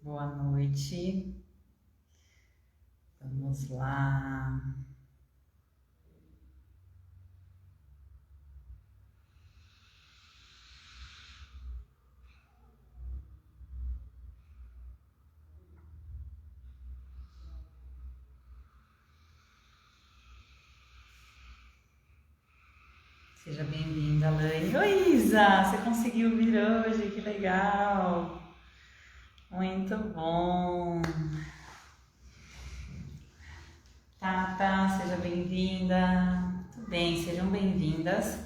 Boa noite. Vamos lá. Seja bem-vinda, Laine. Oi, Isa! Você conseguiu vir hoje, que legal! Muito bom! Tata, seja bem-vinda. Tudo bem, sejam bem-vindas.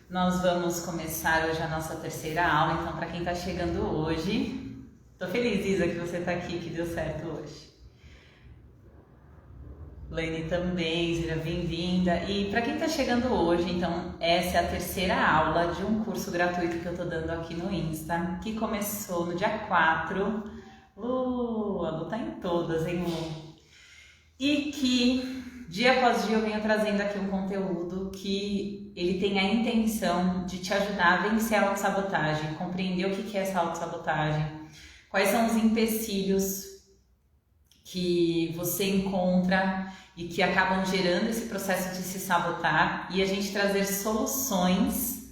Nós vamos começar hoje a nossa terceira aula, então para quem está chegando hoje, tô feliz, Isa, que você está aqui, que deu certo hoje. Laine também, seja bem-vinda. E para quem está chegando hoje, então, essa é a terceira aula de um curso gratuito que eu estou dando aqui no Insta, que começou no dia 4. A Lu tá em todas, hein, Lu? E que, dia após dia, eu venho trazendo aqui um conteúdo que ele tem a intenção de te ajudar a vencer a autossabotagem, compreender o que é essa autossabotagem, quais são os empecilhos que você encontra e que acabam gerando esse processo de se sabotar e a gente trazer soluções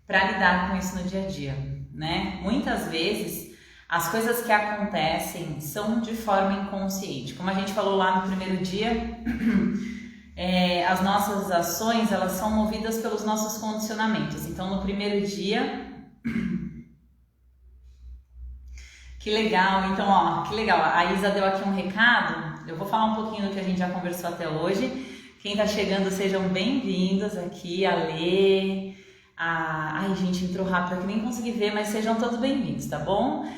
para lidar com isso no dia a dia, né? Muitas vezes as coisas que acontecem são de forma inconsciente. Como a gente falou lá no primeiro dia, as nossas ações, elas são movidas pelos nossos condicionamentos. Então, no primeiro dia... Que legal, então, ó, que legal. A Isa deu aqui um recado. Eu vou falar um pouquinho do que a gente já conversou até hoje. Quem tá chegando, sejam bem-vindos aqui, a Lê. Ai, gente, entrou rápido aqui, nem consegui ver, mas sejam todos bem-vindos, tá bom?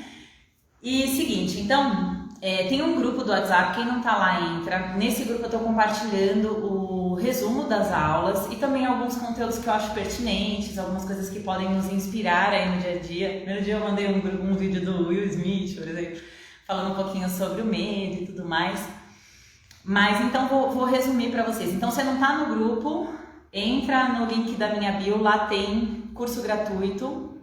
E seguinte, então, tem um grupo do WhatsApp, quem não tá lá entra. Nesse grupo eu tô compartilhando o resumo das aulas e também alguns conteúdos que eu acho pertinentes, algumas coisas que podem nos inspirar aí no dia a dia. No primeiro dia eu mandei um vídeo do Will Smith, por exemplo, falando um pouquinho sobre o medo e tudo mais. Mas então vou resumir para vocês. Então, você não tá no grupo, entra no link da minha bio, lá tem curso gratuito,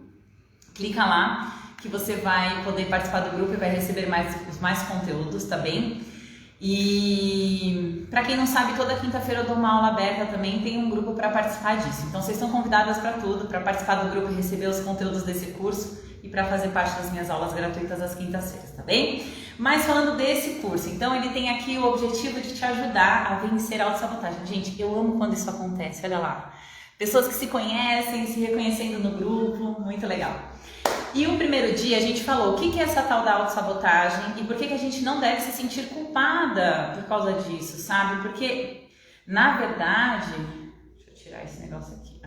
clica lá que você vai poder participar do grupo e vai receber mais conteúdos, tá bem? E para quem não sabe, toda quinta-feira eu dou uma aula aberta também, tem um grupo para participar disso. Então vocês estão convidadas para tudo, para participar do grupo e receber os conteúdos desse curso e para fazer parte das minhas aulas gratuitas às quintas-feiras, tá bem? Mas falando desse curso, então ele tem aqui o objetivo de te ajudar a vencer a autossabotagem. Gente, eu amo quando isso acontece, olha lá. Pessoas que se conhecem, se reconhecendo no grupo, muito legal. E o primeiro dia a gente falou o que é essa tal da autossabotagem e por que a gente não deve se sentir culpada por causa disso, sabe? Porque, na verdade... Deixa eu tirar esse negócio aqui.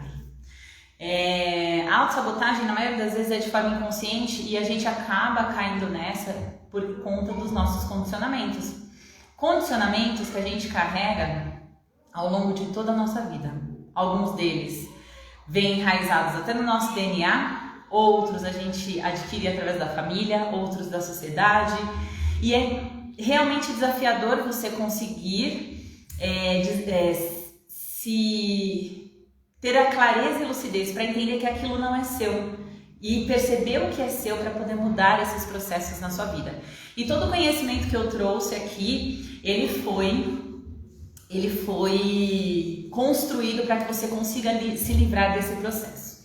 A autossabotagem, na maioria das vezes, é de forma inconsciente e a gente acaba caindo nessa por conta dos nossos condicionamentos. Condicionamentos que a gente carrega ao longo de toda a nossa vida. Alguns deles vêm enraizados até no nosso DNA, outros a gente adquire através da família, outros da sociedade, e é realmente desafiador você conseguir ter a clareza e lucidez para entender que aquilo não é seu e perceber o que é seu para poder mudar esses processos na sua vida. E todo o conhecimento que eu trouxe aqui, ele foi construído para que você consiga se livrar desse processo.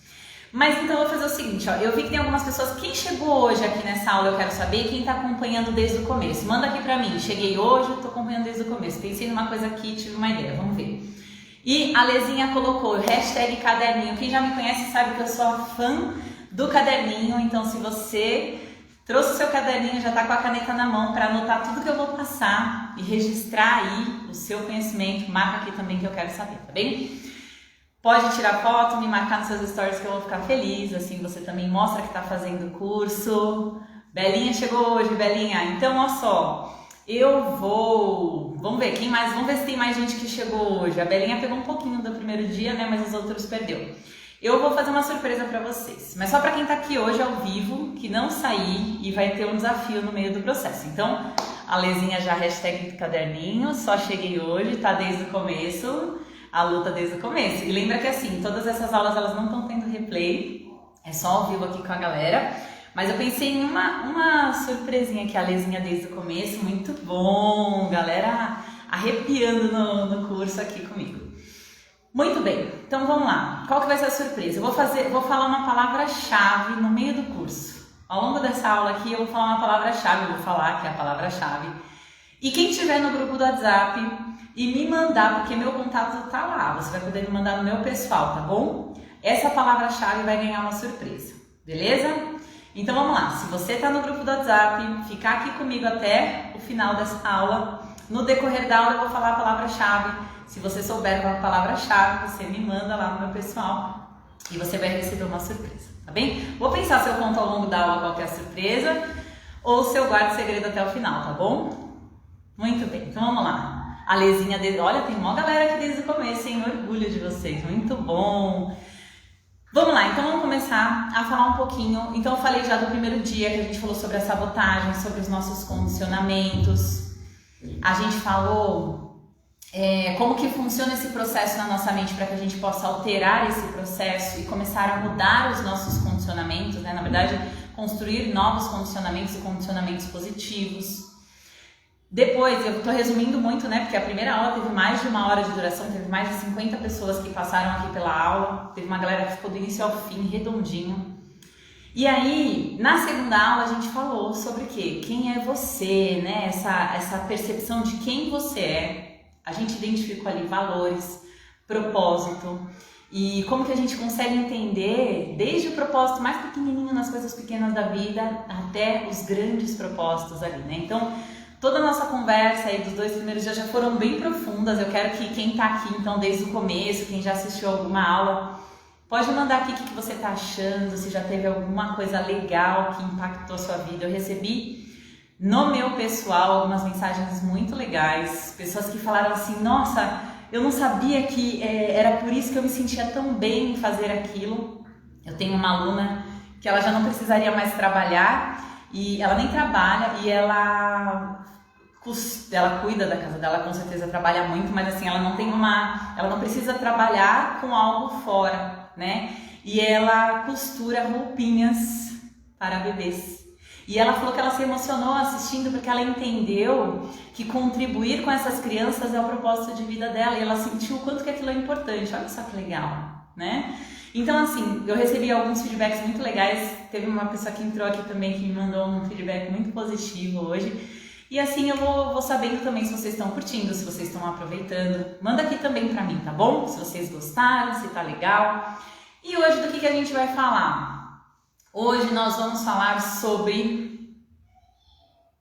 Mas então eu vou fazer o seguinte, ó, eu vi que tem algumas pessoas, quem chegou hoje aqui nessa aula eu quero saber, quem está acompanhando desde o começo, manda aqui pra mim, cheguei hoje, eu tô acompanhando desde o começo, pensei numa coisa aqui, tive uma ideia, vamos ver. E a Lezinha colocou, #caderninho, quem já me conhece sabe que eu sou fã do caderninho, então se você trouxe o seu caderninho, já tá com a caneta na mão para anotar tudo que eu vou passar e registrar aí o seu conhecimento, marca aqui também que eu quero saber, tá bem? Pode tirar foto, me marcar nos seus stories que eu vou ficar feliz, assim você também mostra que tá fazendo o curso. Belinha chegou hoje, Belinha. Então, olha só, vamos ver quem mais, vamos ver se tem mais gente que chegou hoje. A Belinha pegou um pouquinho do primeiro dia, né, mas os outros perdeu. Eu vou fazer uma surpresa pra vocês, mas só pra quem tá aqui hoje ao vivo, que não sair e vai ter um desafio no meio do processo. Então, a Lezinha já #caderninho, só cheguei hoje, tá desde o começo. A luta desde o começo. E lembra que assim, todas essas aulas elas não estão tendo replay, é só ao vivo aqui com a galera. Mas eu pensei em uma surpresinha que a Lezinha desde o começo, muito bom, galera arrepiando no curso aqui comigo. Muito bem, então vamos lá. Qual que vai ser a surpresa? Eu vou falar uma palavra-chave no meio do curso. Ao longo dessa aula aqui eu vou falar uma palavra-chave, eu vou falar que é a palavra-chave. E quem estiver no grupo do WhatsApp e me mandar, porque meu contato tá lá, você vai poder me mandar no meu pessoal, tá bom? Essa palavra-chave vai ganhar uma surpresa, beleza? Então vamos lá, se você tá no grupo do WhatsApp, ficar aqui comigo até o final dessa aula, no decorrer da aula eu vou falar a palavra-chave. Se você souber qual é a palavra-chave, você me manda lá no meu pessoal e você vai receber uma surpresa, tá bem? Vou pensar se eu conto ao longo da aula qual que é a surpresa ou se eu guardo o segredo até o final, tá bom? Muito bem, então vamos lá. A Lezinha, olha, tem uma galera aqui desde o começo, hein? Orgulho de vocês, muito bom! Vamos lá, então vamos começar a falar um pouquinho. Então eu falei já do primeiro dia que a gente falou sobre a sabotagem, sobre os nossos condicionamentos. A gente falou como que funciona esse processo na nossa mente para que a gente possa alterar esse processo e começar a mudar os nossos condicionamentos, né? Na verdade, construir novos condicionamentos e condicionamentos positivos. Depois, eu estou resumindo muito, né? Porque a primeira aula teve mais de 1 hora de duração, teve mais de 50 pessoas que passaram aqui pela aula, teve uma galera que ficou do início ao fim, redondinho. E aí, na segunda aula, a gente falou sobre o quê? Quem é você, né? Essa percepção de quem você é. A gente identificou ali valores, propósito e como que a gente consegue entender desde o propósito mais pequenininho nas coisas pequenas da vida até os grandes propósitos ali, né? Então, toda a nossa conversa aí dos 2 primeiros dias já foram bem profundas. Eu quero que quem tá aqui, então, desde o começo, quem já assistiu alguma aula, pode mandar aqui o que você tá achando, se já teve alguma coisa legal que impactou a sua vida. Eu recebi no meu pessoal algumas mensagens muito legais, pessoas que falaram assim, nossa, eu não sabia que era por isso que eu me sentia tão bem em fazer aquilo. Eu tenho uma aluna que ela já não precisaria mais trabalhar, e ela nem trabalha, e ela cuida da casa dela, com certeza trabalha muito, mas assim, ela não precisa trabalhar com algo fora, né? E ela costura roupinhas para bebês. E ela falou que ela se emocionou assistindo porque ela entendeu que contribuir com essas crianças é o propósito de vida dela, e ela sentiu o quanto que aquilo é importante. Olha só que legal, né? Então, assim, eu recebi alguns feedbacks muito legais. Teve uma pessoa que entrou aqui também que me mandou um feedback muito positivo hoje. E assim eu vou sabendo também se vocês estão curtindo, se vocês estão aproveitando. Manda aqui também pra mim, tá bom? Se vocês gostaram, se tá legal. E hoje do que a gente vai falar? Hoje nós vamos falar sobre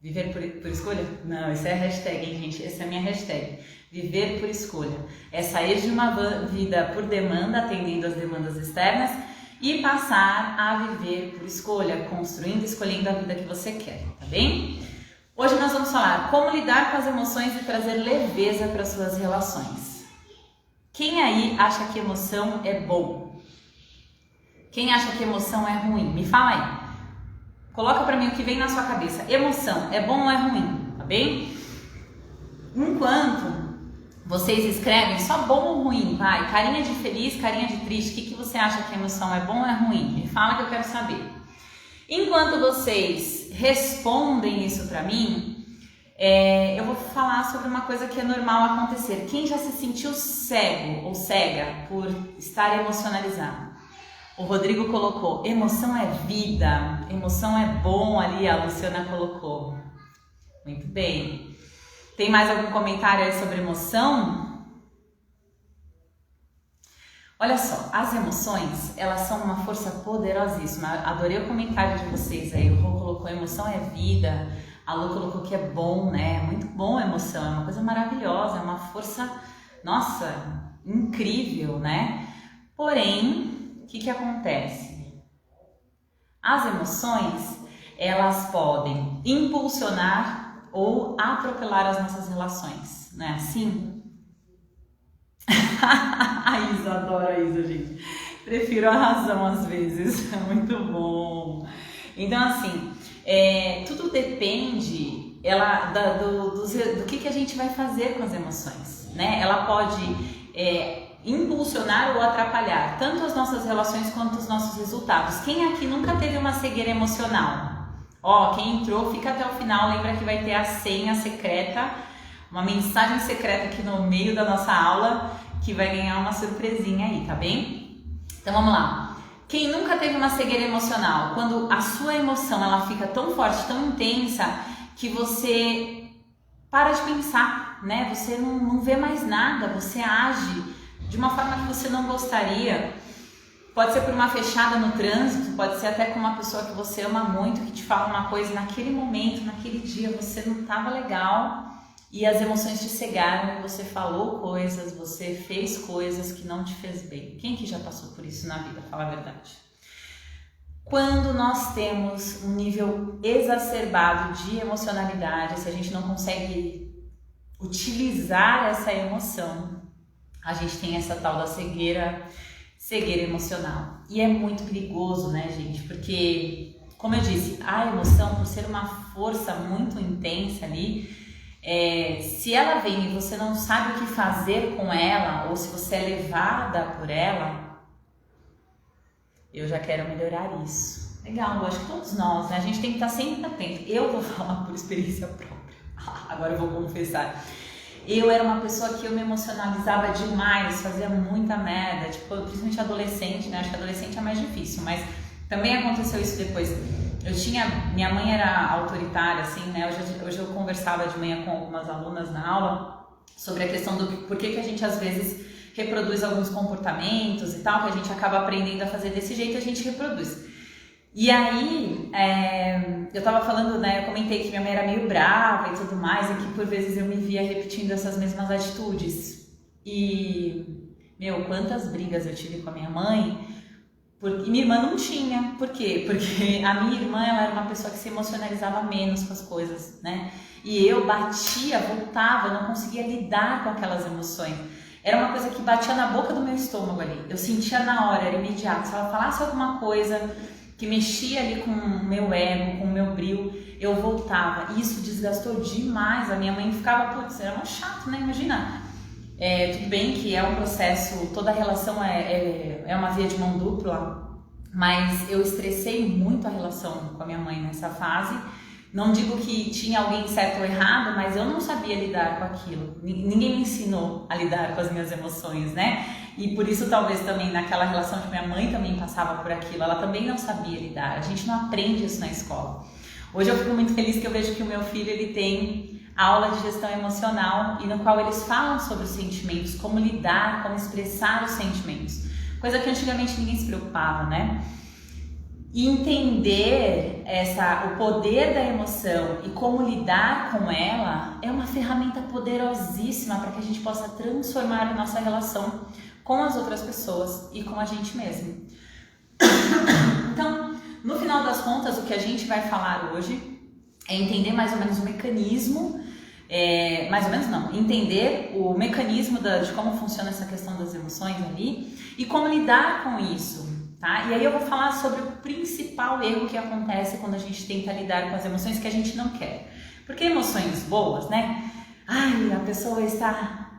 viver por escolha? Não, essa é a hashtag, hein, gente? Essa é a minha hashtag. Viver por escolha. É sair de uma vida por demanda, atendendo às demandas externas, e passar a viver por escolha, construindo e escolhendo a vida que você quer, tá bem? Hoje nós vamos falar como lidar com as emoções e trazer leveza para suas relações. Quem aí acha que emoção é bom? Quem acha que emoção é ruim? Me fala aí. Coloca pra mim o que vem na sua cabeça. Emoção é bom ou é ruim? Tá bem? Enquanto vocês escrevem só bom ou ruim, vai. Carinha de feliz, carinha de triste. O que você acha que emoção é bom ou é ruim? Me fala que eu quero saber. Enquanto vocês respondem isso pra mim, eu vou falar sobre uma coisa que é normal acontecer. Quem já se sentiu cego ou cega por estar emocionalizado? O Rodrigo colocou, emoção é vida, emoção é bom ali, a Luciana colocou. Muito bem. Tem mais algum comentário aí sobre emoção? Olha só, as emoções, elas são uma força poderosíssima. Adorei o comentário de vocês aí. O Rô colocou, emoção é vida. A Lu colocou que é bom, né? Muito bom a emoção, é uma coisa maravilhosa, é uma força, nossa, incrível, né? Porém, o que acontece? As emoções, elas podem impulsionar ou atropelar as nossas relações, não é assim? A Isa, adoro a Isa, gente. Prefiro a razão às vezes, muito bom. Então, assim, tudo depende do que a gente vai fazer com as emoções, né? Ela pode impulsionar ou atrapalhar tanto as nossas relações quanto os nossos resultados. Quem aqui nunca teve uma cegueira emocional? Ó, quem entrou, fica até o final, lembra que vai ter a senha secreta, uma mensagem secreta aqui no meio da nossa aula, que vai ganhar uma surpresinha aí, tá bem? Então vamos lá. Quem nunca teve uma cegueira emocional? Quando a sua emoção ela fica tão forte, tão intensa, que você para de pensar, né? Você não vê mais nada, você age de uma forma que você não gostaria. Pode ser por uma fechada no trânsito, pode ser até com uma pessoa que você ama muito, que te fala uma coisa naquele momento, naquele dia, você não estava legal e as emoções te cegaram e você falou coisas, você fez coisas que não te fez bem. Quem que já passou por isso na vida? Fala a verdade. Quando nós temos um nível exacerbado de emocionalidade, se a gente não consegue utilizar essa emoção, a gente tem essa tal da cegueira emocional. E é muito perigoso, né, gente? Porque, como eu disse, a emoção, por ser uma força muito intensa ali, se ela vem e você não sabe o que fazer com ela, ou se você é levada por ela, eu já quero melhorar isso. Legal, eu acho que todos nós, né? A gente tem que estar sempre atento. Eu vou falar por experiência própria. Agora eu vou confessar. Eu era uma pessoa que eu me emocionalizava demais, fazia muita merda, tipo, principalmente adolescente, né? Acho que adolescente é mais difícil, mas também aconteceu isso depois. Minha mãe era autoritária, assim, né? Hoje eu conversava de manhã com algumas alunas na aula sobre a questão do por que a gente às vezes reproduz alguns comportamentos e tal, que a gente acaba aprendendo a fazer desse jeito, a gente reproduz. E aí, eu tava falando, né, eu comentei que minha mãe era meio brava e tudo mais, e que por vezes eu me via repetindo essas mesmas atitudes. E, quantas brigas eu tive com a minha mãe, e minha irmã não tinha. Por quê? Porque a minha irmã, ela era uma pessoa que se emocionalizava menos com as coisas, né? E eu batia, voltava, eu não conseguia lidar com aquelas emoções. Era uma coisa que batia na boca do meu estômago ali. Eu sentia na hora, era imediato. Se ela falasse alguma coisa que mexia ali com o meu ego, com o meu brio, eu voltava. E isso desgastou demais. A minha mãe ficava, putz, era muito chato, né? Imagina. Tudo bem que é um processo, toda relação é uma via de mão dupla, mas eu estressei muito a relação com a minha mãe nessa fase. Não digo que tinha alguém certo ou errado, mas eu não sabia lidar com aquilo. Ninguém me ensinou a lidar com as minhas emoções, né? E por isso talvez também naquela relação que minha mãe também passava por aquilo, ela também não sabia lidar. A gente não aprende isso na escola. Hoje eu fico muito feliz que eu vejo que o meu filho ele tem aula de gestão emocional e no qual eles falam sobre os sentimentos, como lidar, como expressar os sentimentos. Coisa que antigamente ninguém se preocupava, né? E entender o poder da emoção e como lidar com ela é uma ferramenta poderosíssima para que a gente possa transformar a nossa relação com as outras pessoas e com a gente mesmo. Então, no final das contas, o que a gente vai falar hoje é entender mais ou menos o mecanismo, entender o mecanismo de como funciona essa questão das emoções ali e como lidar com isso, tá? E aí eu vou falar sobre o principal erro que acontece quando a gente tenta lidar com as emoções que a gente não quer. Porque emoções boas, né? A pessoa está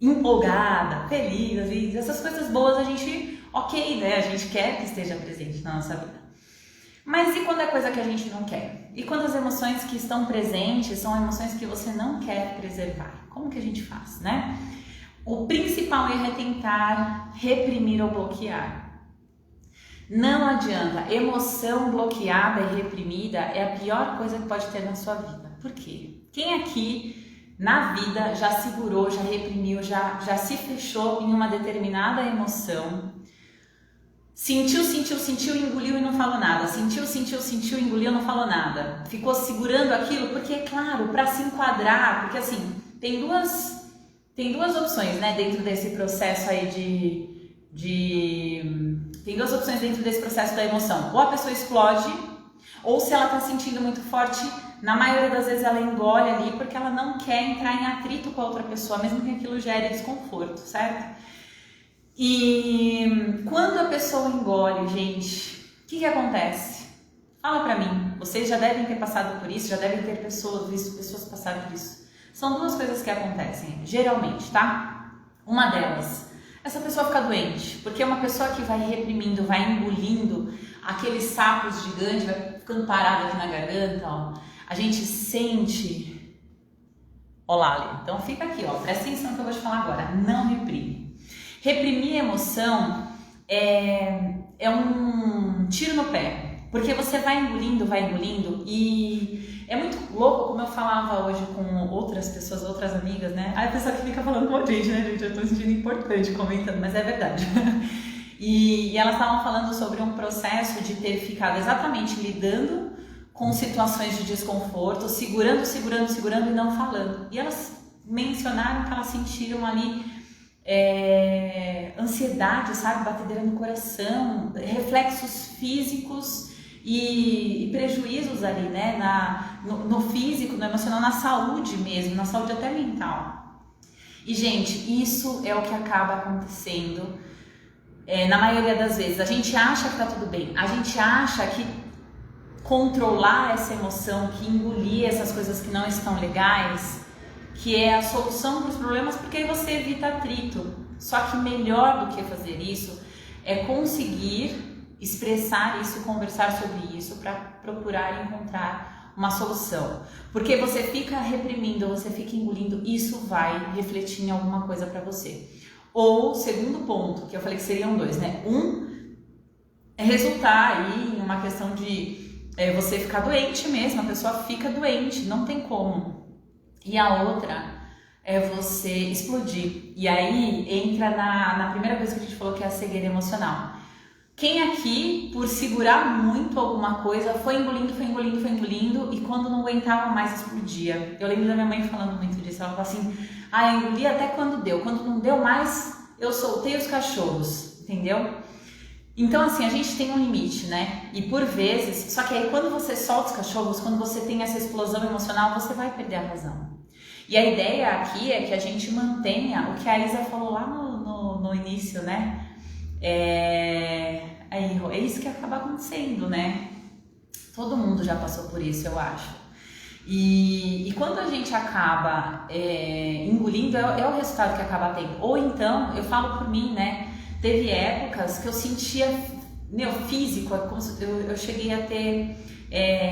empolgada, feliz, e essas coisas boas a gente, né? A gente quer que esteja presente na nossa vida. Mas e quando é coisa que a gente não quer? E quando as emoções que estão presentes são emoções que você não quer preservar? Como que a gente faz, né? O principal erro é tentar reprimir ou bloquear. Não adianta. Emoção bloqueada e reprimida é a pior coisa que pode ter na sua vida. Por quê? Quem aqui na vida já segurou, já reprimiu, já se fechou em uma determinada emoção? Sentiu, engoliu e não falou nada. Sentiu, engoliu e não falou nada. Ficou segurando aquilo porque, é claro, para se enquadrar, porque assim, tem duas opções, né, dentro desse processo aí tem duas opções dentro desse processo da emoção. Ou a pessoa explode, ou se ela está sentindo muito forte, na maioria das vezes ela engole ali porque ela não quer entrar em atrito com a outra pessoa, mesmo que aquilo gere desconforto, certo? E quando a pessoa engole, gente, o que acontece? Fala pra mim, vocês já devem ter passado por isso, já devem ter visto pessoas passarem por isso. São duas coisas que acontecem, geralmente, tá? Uma delas, essa pessoa fica doente, porque é uma pessoa que vai reprimindo, vai engolindo aqueles sapos gigantes, vai ficando parado aqui na garganta, ó. A gente sente, ó lá, Ali. Então fica aqui, ó, presta atenção no que eu vou te falar agora, não reprime. Reprimir emoção é um tiro no pé, porque você vai engolindo e é muito louco, como eu falava hoje com outras pessoas, outras amigas, né? Aí a pessoa que fica falando, pô, gente, né, gente, eu tô sentindo importante comentando, mas é verdade. E elas estavam falando sobre um processo de ter ficado exatamente lidando com situações de desconforto, segurando e não falando. E elas mencionaram que elas sentiram ali ansiedade, sabe, batedeira no coração, reflexos físicos e prejuízos ali, né, no físico, no emocional, na saúde mesmo, na saúde até mental. E, gente, isso é o que acaba acontecendo na maioria das vezes. A gente acha que tá tudo bem, a gente acha que controlar essa emoção, que engolir essas coisas que não estão legais, que é a solução para os problemas, porque aí você evita atrito. Só que melhor do que fazer isso é conseguir expressar isso, conversar sobre isso para procurar encontrar uma solução. Porque você fica reprimindo, você fica engolindo, isso vai refletir em alguma coisa para você. Ou, segundo ponto, que eu falei que seriam dois, né? Um é resultar aí em uma questão de você ficar doente mesmo, a pessoa fica doente, não tem como. E a outra é você explodir. E aí entra na primeira coisa que a gente falou, que é a cegueira emocional. Quem aqui, por segurar muito alguma coisa, foi engolindo e quando não aguentava mais explodia? Eu lembro da minha mãe falando muito disso, ela falou assim, eu engoli até quando deu, quando não deu mais, eu soltei os cachorros, entendeu? Então assim, a gente tem um limite, né? E por vezes, só que aí quando você solta os cachorros, quando você tem essa explosão emocional, você vai perder a razão. E a ideia aqui é que a gente mantenha o que a Isa falou lá no início, né? É isso que acaba acontecendo, né? Todo mundo já passou por isso, eu acho. E quando a gente acaba engolindo, é o resultado que acaba tendo. Ou então, eu falo por mim, né? Teve épocas que eu sentia, físico, como se eu cheguei a ter,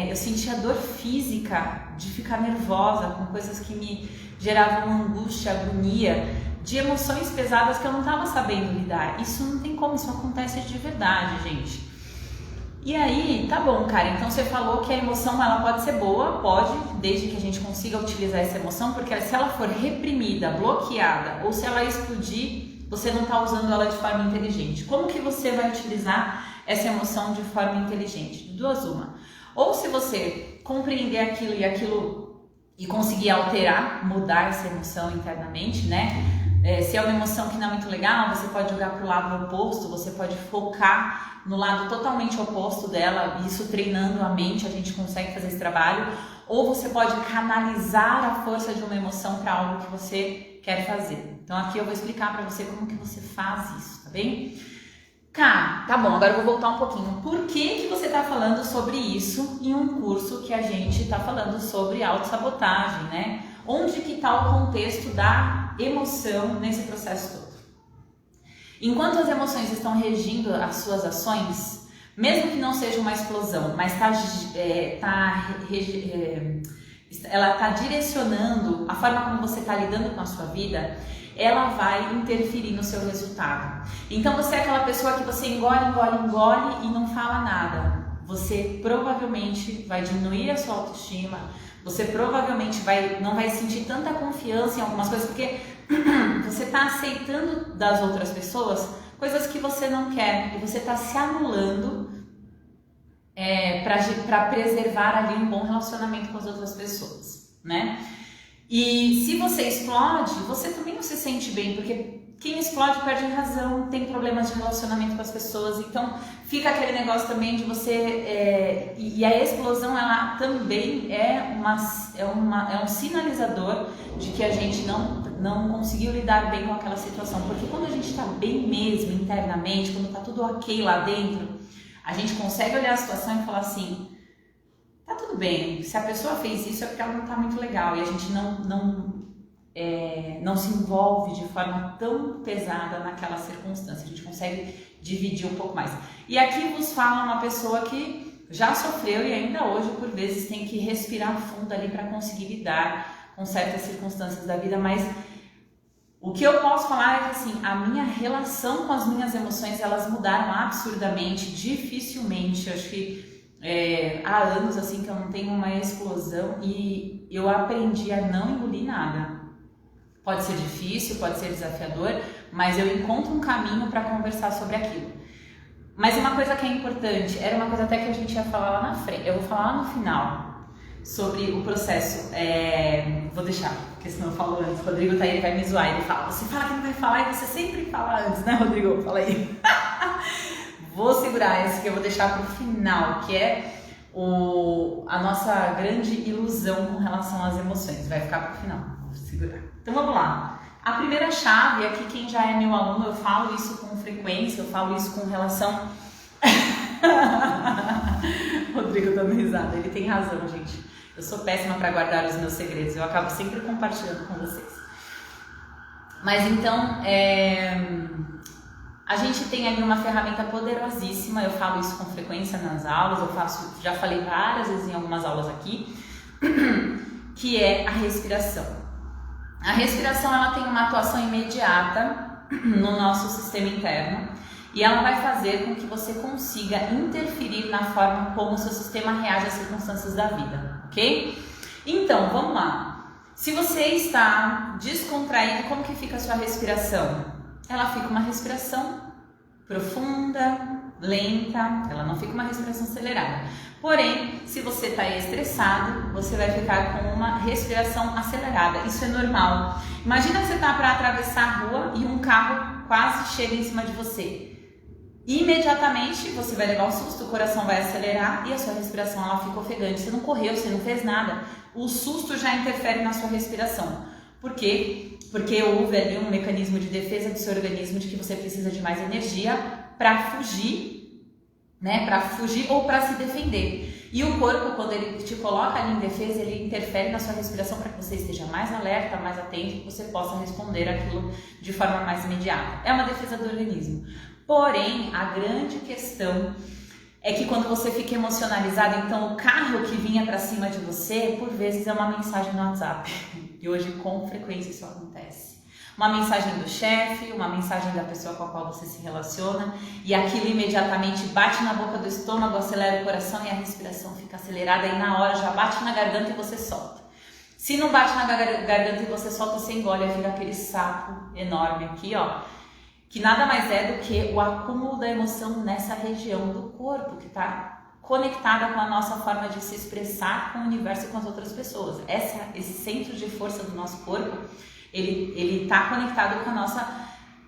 eu sentia dor física de ficar nervosa com coisas que me geravam angústia, agonia, de emoções pesadas que eu não estava sabendo lidar. Isso não tem como, isso acontece de verdade, gente. E aí, tá bom, cara, então você falou que a emoção ela pode ser boa, pode, desde que a gente consiga utilizar essa emoção, porque se ela for reprimida, bloqueada, ou se ela explodir, você não está usando ela de forma inteligente. Como que você vai utilizar essa emoção de forma inteligente? De duas uma. Ou se você compreender aquilo e conseguir alterar, mudar essa emoção internamente, né? Se é uma emoção que não é muito legal, você pode jogar para o lado oposto, você pode focar no lado totalmente oposto dela, isso treinando a mente, a gente consegue fazer esse trabalho. Ou você pode canalizar a força de uma emoção para algo que você quer fazer. Então aqui eu vou explicar para você como que você faz isso, tá bem? Tá bom, agora eu vou voltar um pouquinho. Por que você tá falando sobre isso em um curso que a gente tá falando sobre autossabotagem, né? Onde que tá o contexto da emoção nesse processo todo? Enquanto as emoções estão regindo as suas ações, mesmo que não seja uma explosão, mas ela está direcionando a forma como você está lidando com a sua vida, ela vai interferir no seu resultado. Então você é aquela pessoa que você engole e não fala nada. Você provavelmente vai diminuir a sua autoestima, você provavelmente não vai sentir tanta confiança em algumas coisas, porque você está aceitando das outras pessoas coisas que você não quer e você está se anulando para preservar ali um bom relacionamento com as outras pessoas, né? E se você explode, você também não se sente bem, porque quem explode perde a razão, tem problemas de relacionamento com as pessoas, então fica aquele negócio também de você... e a explosão, ela também é um sinalizador de que a gente não conseguiu lidar bem com aquela situação, porque quando a gente está bem mesmo internamente, quando está tudo ok lá dentro, a gente consegue olhar a situação e falar assim, tá tudo bem, se a pessoa fez isso é porque ela não tá muito legal, e a gente não não se envolve de forma tão pesada naquela circunstância. A gente consegue dividir um pouco mais. E aqui vos fala uma pessoa que já sofreu e ainda hoje, por vezes, tem que respirar fundo ali para conseguir lidar com certas circunstâncias da vida, mas o que eu posso falar é que assim, a minha relação com as minhas emoções, elas mudaram absurdamente, dificilmente. Eu acho que há anos assim que eu não tenho uma explosão e eu aprendi a não engolir nada. Pode ser difícil, pode ser desafiador, mas eu encontro um caminho para conversar sobre aquilo. Mas uma coisa que é importante, era uma coisa até que a gente ia falar lá na frente, eu vou falar lá no final sobre o processo. Vou deixar, porque senão eu falo antes. O Rodrigo tá aí, ele vai me zoar, ele fala, você fala que não vai falar e você sempre fala antes, né, Rodrigo? Fala aí. Vou segurar esse que eu vou deixar pro final, que é a nossa grande ilusão com relação às emoções. Vai ficar pro final, vou segurar. Então vamos lá. A primeira chave, aqui quem já é meu aluno, eu falo isso com frequência, eu falo isso com relação... Rodrigo dando risada, ele tem razão, gente. Eu sou péssima para guardar os meus segredos, eu acabo sempre compartilhando com vocês. Mas então, a gente tem ali uma ferramenta poderosíssima, eu falo isso com frequência nas aulas, já falei várias vezes em algumas aulas aqui, que é a respiração. A respiração, ela tem uma atuação imediata no nosso sistema interno e ela vai fazer com que você consiga interferir na forma como o seu sistema reage às circunstâncias da vida, ok? Então, vamos lá. Se você está descontraído, como que fica a sua respiração? Ela fica uma respiração profunda, lenta, ela não fica uma respiração acelerada. Porém, se você está estressado, você vai ficar com uma respiração acelerada. Isso é normal. Imagina que você está para atravessar a rua e um carro quase chega em cima de você. Imediatamente você vai levar um susto, o coração vai acelerar e a sua respiração ela fica ofegante. Você não correu, você não fez nada. O susto já interfere na sua respiração. Por quê? Porque houve ali um mecanismo de defesa do seu organismo de que você precisa de mais energia para fugir, né? Para fugir ou para se defender. E o corpo, quando ele te coloca ali em defesa, ele interfere na sua respiração para que você esteja mais alerta, mais atento e que você possa responder aquilo de forma mais imediata. É uma defesa do organismo. Porém, a grande questão é que quando você fica emocionalizado, então o carro que vinha para cima de você, por vezes é uma mensagem no WhatsApp. E hoje com frequência isso acontece. Uma mensagem do chefe, uma mensagem da pessoa com a qual você se relaciona e aquilo imediatamente bate na boca do estômago, acelera o coração e a respiração fica acelerada e na hora já bate na garganta e você solta. Se não bate na garganta e você solta, você engole e vira aquele sapo enorme aqui, ó, que nada mais é do que o acúmulo da emoção nessa região do corpo que está conectada com a nossa forma de se expressar com o universo e com as outras pessoas. Esse centro de força do nosso corpo, ele está conectado com a nossa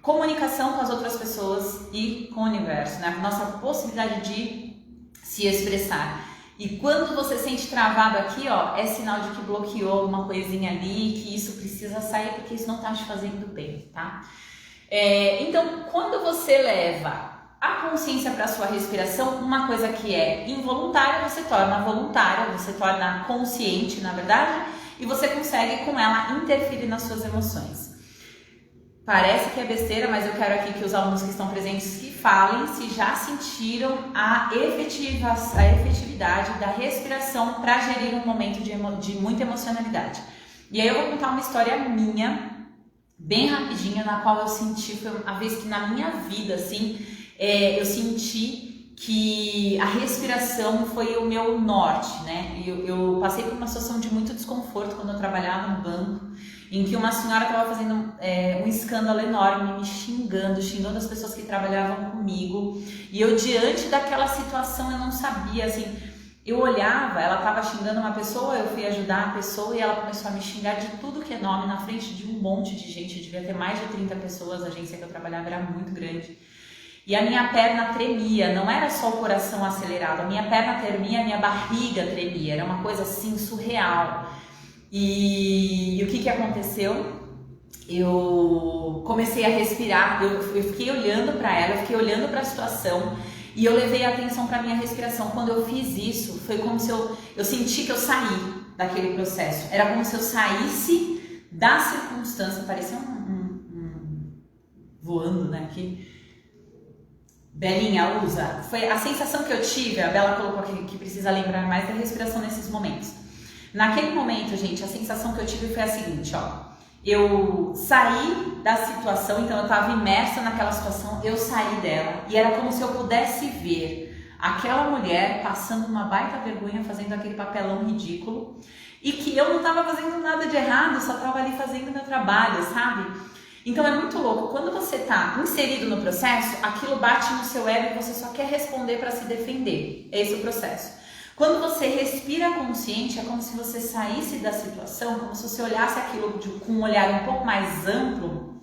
comunicação com as outras pessoas e com o universo, né? A nossa possibilidade de se expressar. E quando você sente travado aqui, ó, é sinal de que bloqueou uma coisinha ali, que isso precisa sair porque isso não está te fazendo bem, tá? Então, quando você leva a consciência para a sua respiração, uma coisa que é involuntária, você torna voluntária, você torna consciente, na verdade, e você consegue com ela interferir nas suas emoções. Parece que é besteira, mas eu quero aqui que os alunos que estão presentes que falem se já sentiram a efetividade da respiração para gerir um momento de muita emocionalidade. E aí eu vou contar uma história minha, bem rapidinha, na qual eu senti, foi a vez que na minha vida, assim, eu senti que a respiração foi o meu norte, né? Eu passei por uma situação de muito desconforto quando eu trabalhava no banco, em que uma senhora estava fazendo um escândalo enorme, me xingando as pessoas que trabalhavam comigo, e eu, diante daquela situação, eu não sabia, assim, eu olhava, ela estava xingando uma pessoa, eu fui ajudar a pessoa e ela começou a me xingar de tudo que é nome na frente de um monte de gente, eu devia ter mais de 30 pessoas, a agência que eu trabalhava era muito grande. E a minha perna tremia, não era só o coração acelerado, a minha perna tremia, a minha barriga tremia, era uma coisa assim surreal. E o que aconteceu? Eu comecei a respirar, eu fiquei olhando para ela, eu fiquei olhando para a situação e eu levei a atenção para a minha respiração. Quando eu fiz isso, foi como se eu senti que eu saí daquele processo, era como se eu saísse da circunstância, parecia voando, né, aqui. Belinha, usa. Foi a sensação que eu tive, a Bela colocou aqui que precisa lembrar mais da respiração nesses momentos. Naquele momento, gente, a sensação que eu tive foi a seguinte, ó. Eu saí da situação, então eu estava imersa naquela situação, eu saí dela e era como se eu pudesse ver aquela mulher passando uma baita vergonha, fazendo aquele papelão ridículo e que eu não estava fazendo nada de errado, só estava ali fazendo meu trabalho, sabe? Então é muito louco, quando você está inserido no processo, aquilo bate no seu ego e você só quer responder para se defender, esse é o processo. Quando você respira consciente, é como se você saísse da situação, como se você olhasse aquilo com um olhar um pouco mais amplo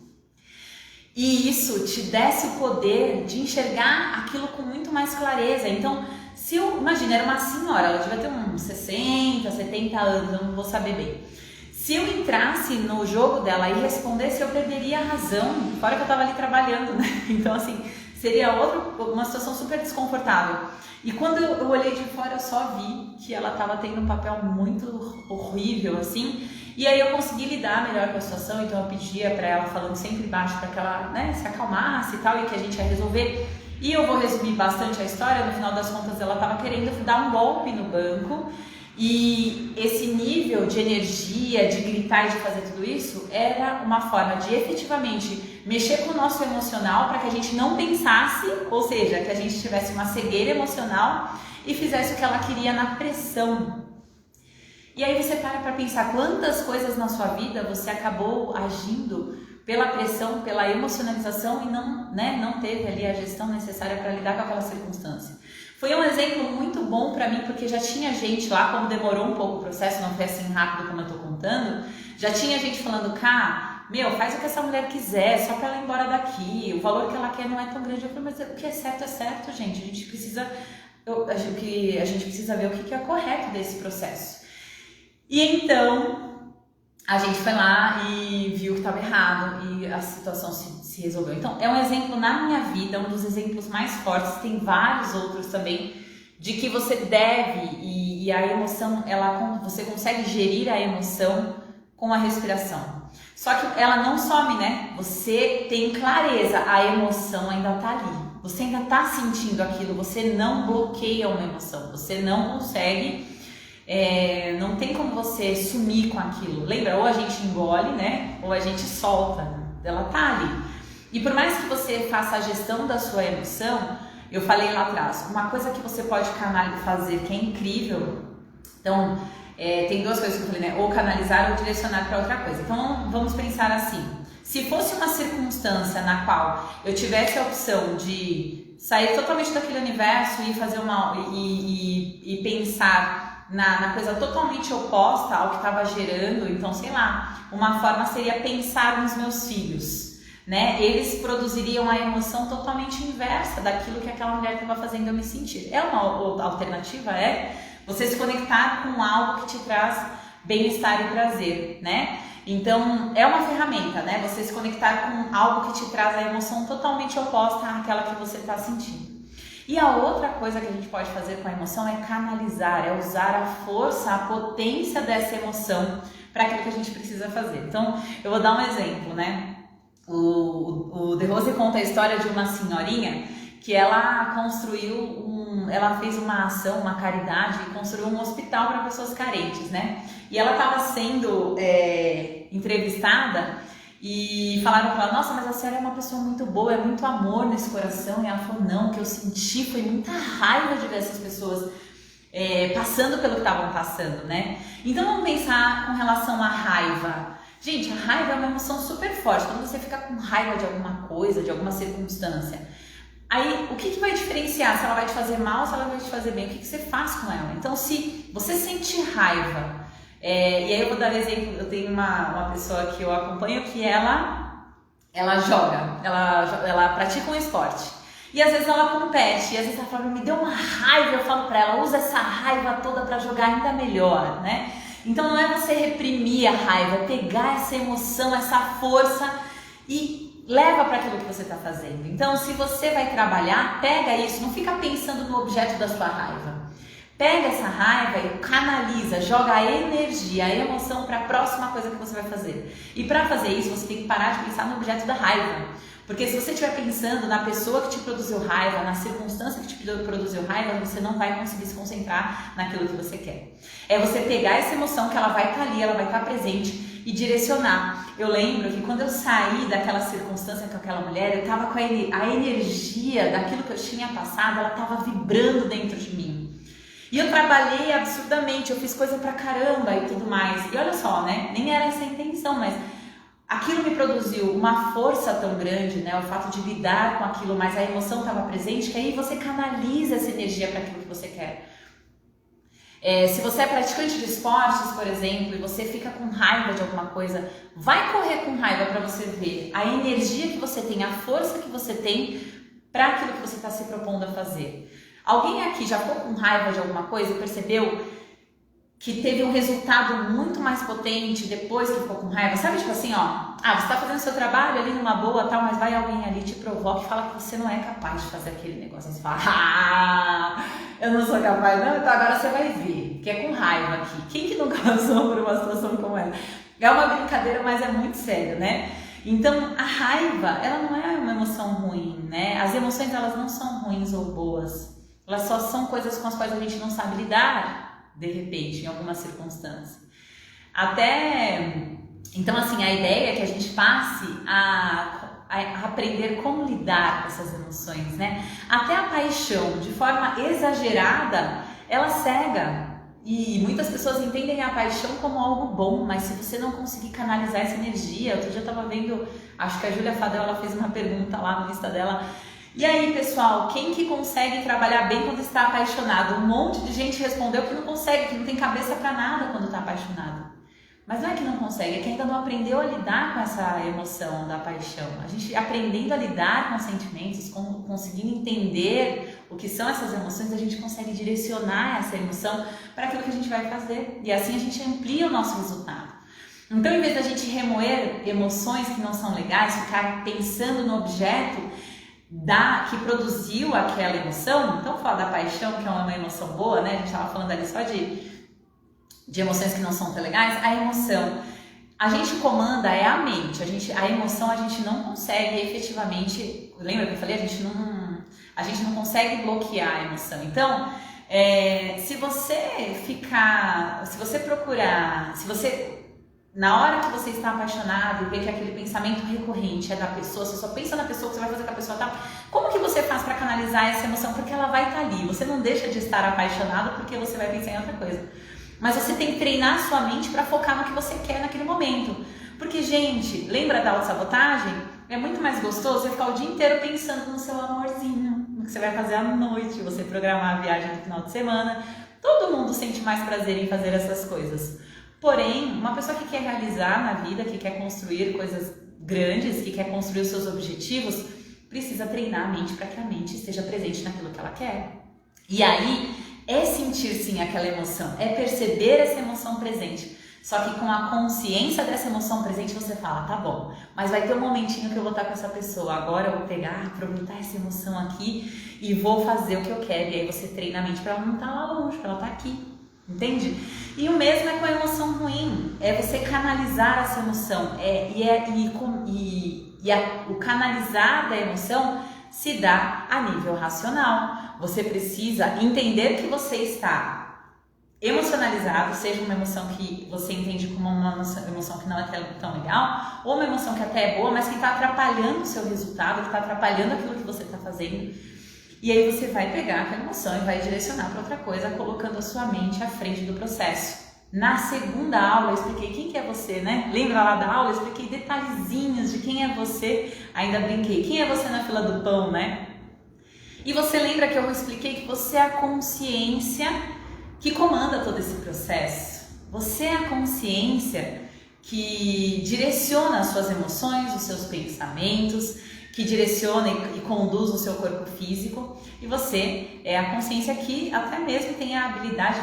e isso te desse o poder de enxergar aquilo com muito mais clareza. Então, se eu, imagina, era uma senhora, ela devia ter uns 60, 70 anos, eu não vou saber bem. Se eu entrasse no jogo dela e respondesse, eu perderia a razão, fora que eu estava ali trabalhando, né? Então, assim, seria uma situação super desconfortável. E quando eu olhei de fora, eu só vi que ela estava tendo um papel muito horrível, assim. E aí eu consegui lidar melhor com a situação, então eu pedia para ela, falando sempre baixo, para que ela, né, se acalmasse e tal, e que a gente ia resolver. E eu vou resumir bastante a história, no final das contas ela estava querendo dar um golpe no banco. E esse nível de energia, de gritar e de fazer tudo isso, era uma forma de efetivamente mexer com o nosso emocional para que a gente não pensasse, ou seja, que a gente tivesse uma cegueira emocional e fizesse o que ela queria na pressão. E aí você para pensar quantas coisas na sua vida você acabou agindo pela pressão, pela emocionalização e não teve ali a gestão necessária para lidar com aquela circunstância. Foi um exemplo muito bom para mim, porque já tinha gente lá, como demorou um pouco o processo, não foi assim rápido como eu tô contando, já tinha gente falando, meu, faz o que essa mulher quiser, só para ela ir embora daqui, o valor que ela quer não é tão grande. Eu falei, mas o que é certo, gente, a gente precisa ver o que é correto desse processo. E então, a gente foi lá e viu que estava errado e a situação se resolveu. Então, é um exemplo na minha vida, um dos exemplos mais fortes, tem vários outros também, de que você deve e a emoção, você consegue gerir a emoção com a respiração. Só que ela não some, né? Você tem clareza, a emoção ainda tá ali. Você ainda tá sentindo aquilo, você não bloqueia uma emoção, você não consegue... não tem como você sumir com aquilo. Lembra? Ou a gente engole, né? Ou a gente solta. Ela tá ali. E por mais que você faça a gestão da sua emoção, eu falei lá atrás, uma coisa que você pode fazer que é incrível. Então, tem duas coisas que eu falei, né? Ou canalizar ou direcionar para outra coisa. Então, vamos pensar assim. Se fosse uma circunstância na qual eu tivesse a opção de sair totalmente daquele universo e fazer e pensar na coisa totalmente oposta ao que estava gerando, então, sei lá, uma forma seria pensar nos meus filhos, né? Eles produziriam a emoção totalmente inversa daquilo que aquela mulher estava fazendo eu me sentir. É uma alternativa, você se conectar com algo que te traz bem-estar e prazer, né? Então, é uma ferramenta, né? Você se conectar com algo que te traz a emoção totalmente oposta àquela que você está sentindo. E a outra coisa que a gente pode fazer com a emoção é canalizar, é usar a força, a potência dessa emoção para aquilo que a gente precisa fazer. Então, eu vou dar um exemplo, né? O De Rose conta a história de uma senhorinha que ela ela fez uma ação, uma caridade e construiu um hospital para pessoas carentes, né? E ela estava sendo entrevistada e falaram para ela, nossa, mas a senhora é uma pessoa muito boa, é muito amor nesse coração. E ela falou, não, o que eu senti foi muita raiva de ver essas pessoas passando pelo que estavam passando, né? Então vamos pensar com relação à raiva. Gente, a raiva é uma emoção super forte. Quando você fica com raiva de alguma coisa, de alguma circunstância, aí o que vai diferenciar se ela vai te fazer mal ou se ela vai te fazer bem? O que você faz com ela? Então, se você sente raiva, e aí eu vou dar um exemplo, eu tenho uma pessoa que eu acompanho que ela joga, ela pratica um esporte. E às vezes ela compete, e às vezes ela fala, me deu uma raiva, eu falo pra ela, usa essa raiva toda pra jogar ainda melhor, né? Então não é você reprimir a raiva, é pegar essa emoção, essa força e leva para aquilo que você está fazendo. Então, se você vai trabalhar, pega isso, não fica pensando no objeto da sua raiva. Pega essa raiva e canaliza, joga a energia, a emoção para a próxima coisa que você vai fazer. E para fazer isso, você tem que parar de pensar no objeto da raiva. Porque se você estiver pensando na pessoa que te produziu raiva, na circunstância que te produziu raiva, você não vai conseguir se concentrar naquilo que você quer. É você pegar essa emoção que ela vai estar ali, ela vai estar presente e direcionar. Eu lembro que quando eu saí daquela circunstância com aquela mulher, eu estava com a energia daquilo que eu tinha passado, ela estava vibrando dentro de mim. E eu trabalhei absurdamente, eu fiz coisa pra caramba e tudo mais. E olha só, né? Nem era essa a intenção, mas aquilo me produziu uma força tão grande, né? O fato de lidar com aquilo, mas a emoção estava presente, que aí você canaliza essa energia para aquilo que você quer. Se você é praticante de esportes, por exemplo, e você fica com raiva de alguma coisa, vai correr com raiva para você ver a energia que você tem, a força que você tem para aquilo que você está se propondo a fazer. Alguém aqui já ficou com raiva de alguma coisa e percebeu que teve um resultado muito mais potente depois que ficou com raiva? Sabe, tipo assim, ó, você tá fazendo seu trabalho ali numa boa, tal, mas vai alguém ali te provoca e fala que você não é capaz de fazer aquele negócio. Você fala, eu não sou capaz, não, então agora você vai ver, que é com raiva aqui. Quem que nunca passou por uma situação como essa? É uma brincadeira, mas é muito sério, né? Então, a raiva, ela não é uma emoção ruim, né? As emoções, elas não são ruins ou boas. Elas só são coisas com as quais a gente não sabe lidar, de repente, em alguma circunstância. Então assim, a ideia é que a gente passe a aprender como lidar com essas emoções, né? Até a paixão, de forma exagerada, ela cega. E muitas pessoas entendem a paixão como algo bom, mas se você não conseguir canalizar essa energia, outro dia eu estava vendo, acho que a Júlia Fadel, ela fez uma pergunta lá no Insta dela. E aí, pessoal, quem que consegue trabalhar bem quando está apaixonado? Um monte de gente respondeu que não consegue, que não tem cabeça para nada quando está apaixonado. Mas não é que não consegue, é que ainda não aprendeu a lidar com essa emoção da paixão. A gente aprendendo a lidar com os sentimentos, conseguindo entender o que são essas emoções, a gente consegue direcionar essa emoção para aquilo que a gente vai fazer. E assim a gente amplia o nosso resultado. Então, em vez da gente remoer emoções que não são legais, ficar pensando no objeto que produziu aquela emoção, então falar da paixão, que é uma emoção boa, né? A gente estava falando ali só de emoções que não são tão legais. A emoção, a gente comanda a mente, a emoção a gente não consegue efetivamente, lembra que eu falei? A gente não consegue bloquear a emoção. Então, se você na hora que você está apaixonado e vê que aquele pensamento recorrente é da pessoa, você só pensa na pessoa, que você vai fazer com a pessoa tal, como que você faz para canalizar essa emoção? Porque ela vai estar ali, você não deixa de estar apaixonado porque você vai pensar em outra coisa. Mas você tem que treinar a sua mente para focar no que você quer naquele momento. Porque, gente, lembra da autossabotagem? É muito mais gostoso você ficar o dia inteiro pensando no seu amorzinho, no que você vai fazer à noite, você programar a viagem no final de semana. Todo mundo sente mais prazer em fazer essas coisas. Porém, uma pessoa que quer realizar na vida, que quer construir coisas grandes, que quer construir os seus objetivos, precisa treinar a mente para que a mente esteja presente naquilo que ela quer. E aí, é sentir sim aquela emoção, é perceber essa emoção presente. Só que com a consciência dessa emoção presente, você fala, tá bom, mas vai ter um momentinho que eu vou estar com essa pessoa. Agora eu vou pegar, aproveitar essa emoção aqui e vou fazer o que eu quero. E aí você treina a mente para ela não estar lá longe, para ela estar aqui. Entende? E o mesmo é com a emoção ruim, é você canalizar essa emoção, o canalizar da emoção se dá a nível racional. Você precisa entender que você está emocionalizado, seja uma emoção que você entende como uma emoção que não é tão legal, ou uma emoção que até é boa, mas que está atrapalhando o seu resultado, que está atrapalhando aquilo que você está fazendo. E aí você vai pegar aquela emoção e vai direcionar para outra coisa, colocando a sua mente à frente do processo. Na segunda aula eu expliquei quem que é você, né? Lembra lá da aula? Eu expliquei detalhezinhos de quem é você. Ainda brinquei. Quem é você na fila do pão, né? E você lembra que eu expliquei que você é a consciência que comanda todo esse processo. Você é a consciência que direciona as suas emoções, os seus pensamentos, que direciona e conduz o seu corpo físico, e você é a consciência que até mesmo tem a habilidade,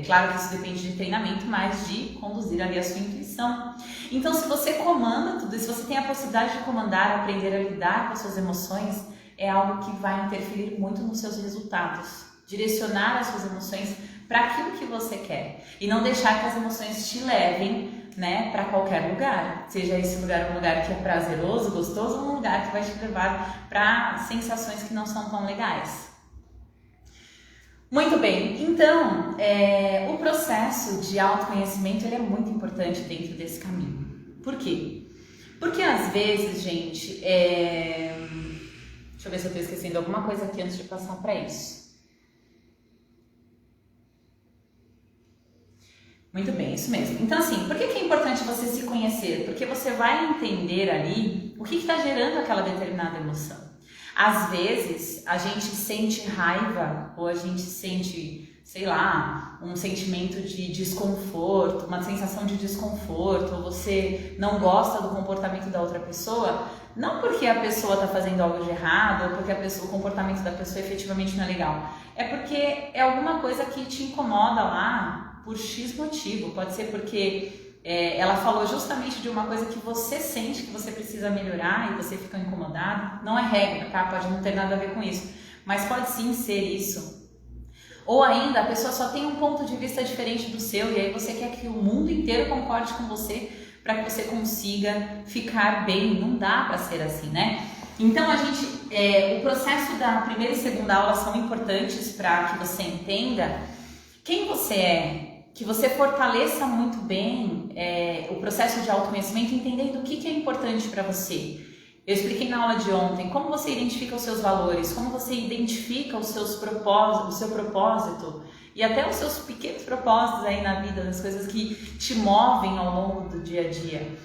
claro que isso depende de treinamento, mas de conduzir ali a sua intuição. Então, se você comanda tudo isso, se você tem a possibilidade de comandar, aprender a lidar com as suas emoções, é algo que vai interferir muito nos seus resultados. direcionar as suas emoções para aquilo que você quer e não deixar que as emoções te levem, né, para qualquer lugar, seja esse lugar um lugar que é prazeroso, gostoso, ou um lugar que vai te levar para sensações que não são tão legais. Muito bem, então o processo de autoconhecimento ele é muito importante dentro desse caminho. Por quê? Porque às vezes, gente, deixa eu ver se eu estou esquecendo alguma coisa aqui antes de passar para isso. Muito bem, isso mesmo. Então assim, por que é importante você se conhecer? Porque você vai entender ali o que está gerando aquela determinada emoção. Às vezes, a gente sente raiva ou a gente sente, sei lá, um sentimento de desconforto, uma sensação de desconforto, ou você não gosta do comportamento da outra pessoa, não porque a pessoa está fazendo algo de errado ou porque o comportamento da pessoa efetivamente não é legal. É porque é alguma coisa que te incomoda lá por X motivo. Pode ser porque ela falou justamente de uma coisa que você sente que você precisa melhorar e você fica incomodado. Não é regra, tá? Pode não ter nada a ver com isso, mas pode sim ser isso. Ou ainda, a pessoa só tem um ponto de vista diferente do seu e aí você quer que o mundo inteiro concorde com você para que você consiga ficar bem. Não dá para ser assim, né? Então, o processo da primeira e segunda aula são importantes para que você entenda quem você é, que você fortaleça muito bem o processo de autoconhecimento, entendendo o que é importante para você. Eu expliquei na aula de ontem como você identifica os seus valores, como você identifica os seus propósitos, o seu propósito e até os seus pequenos propósitos aí na vida, das coisas que te movem ao longo do dia a dia.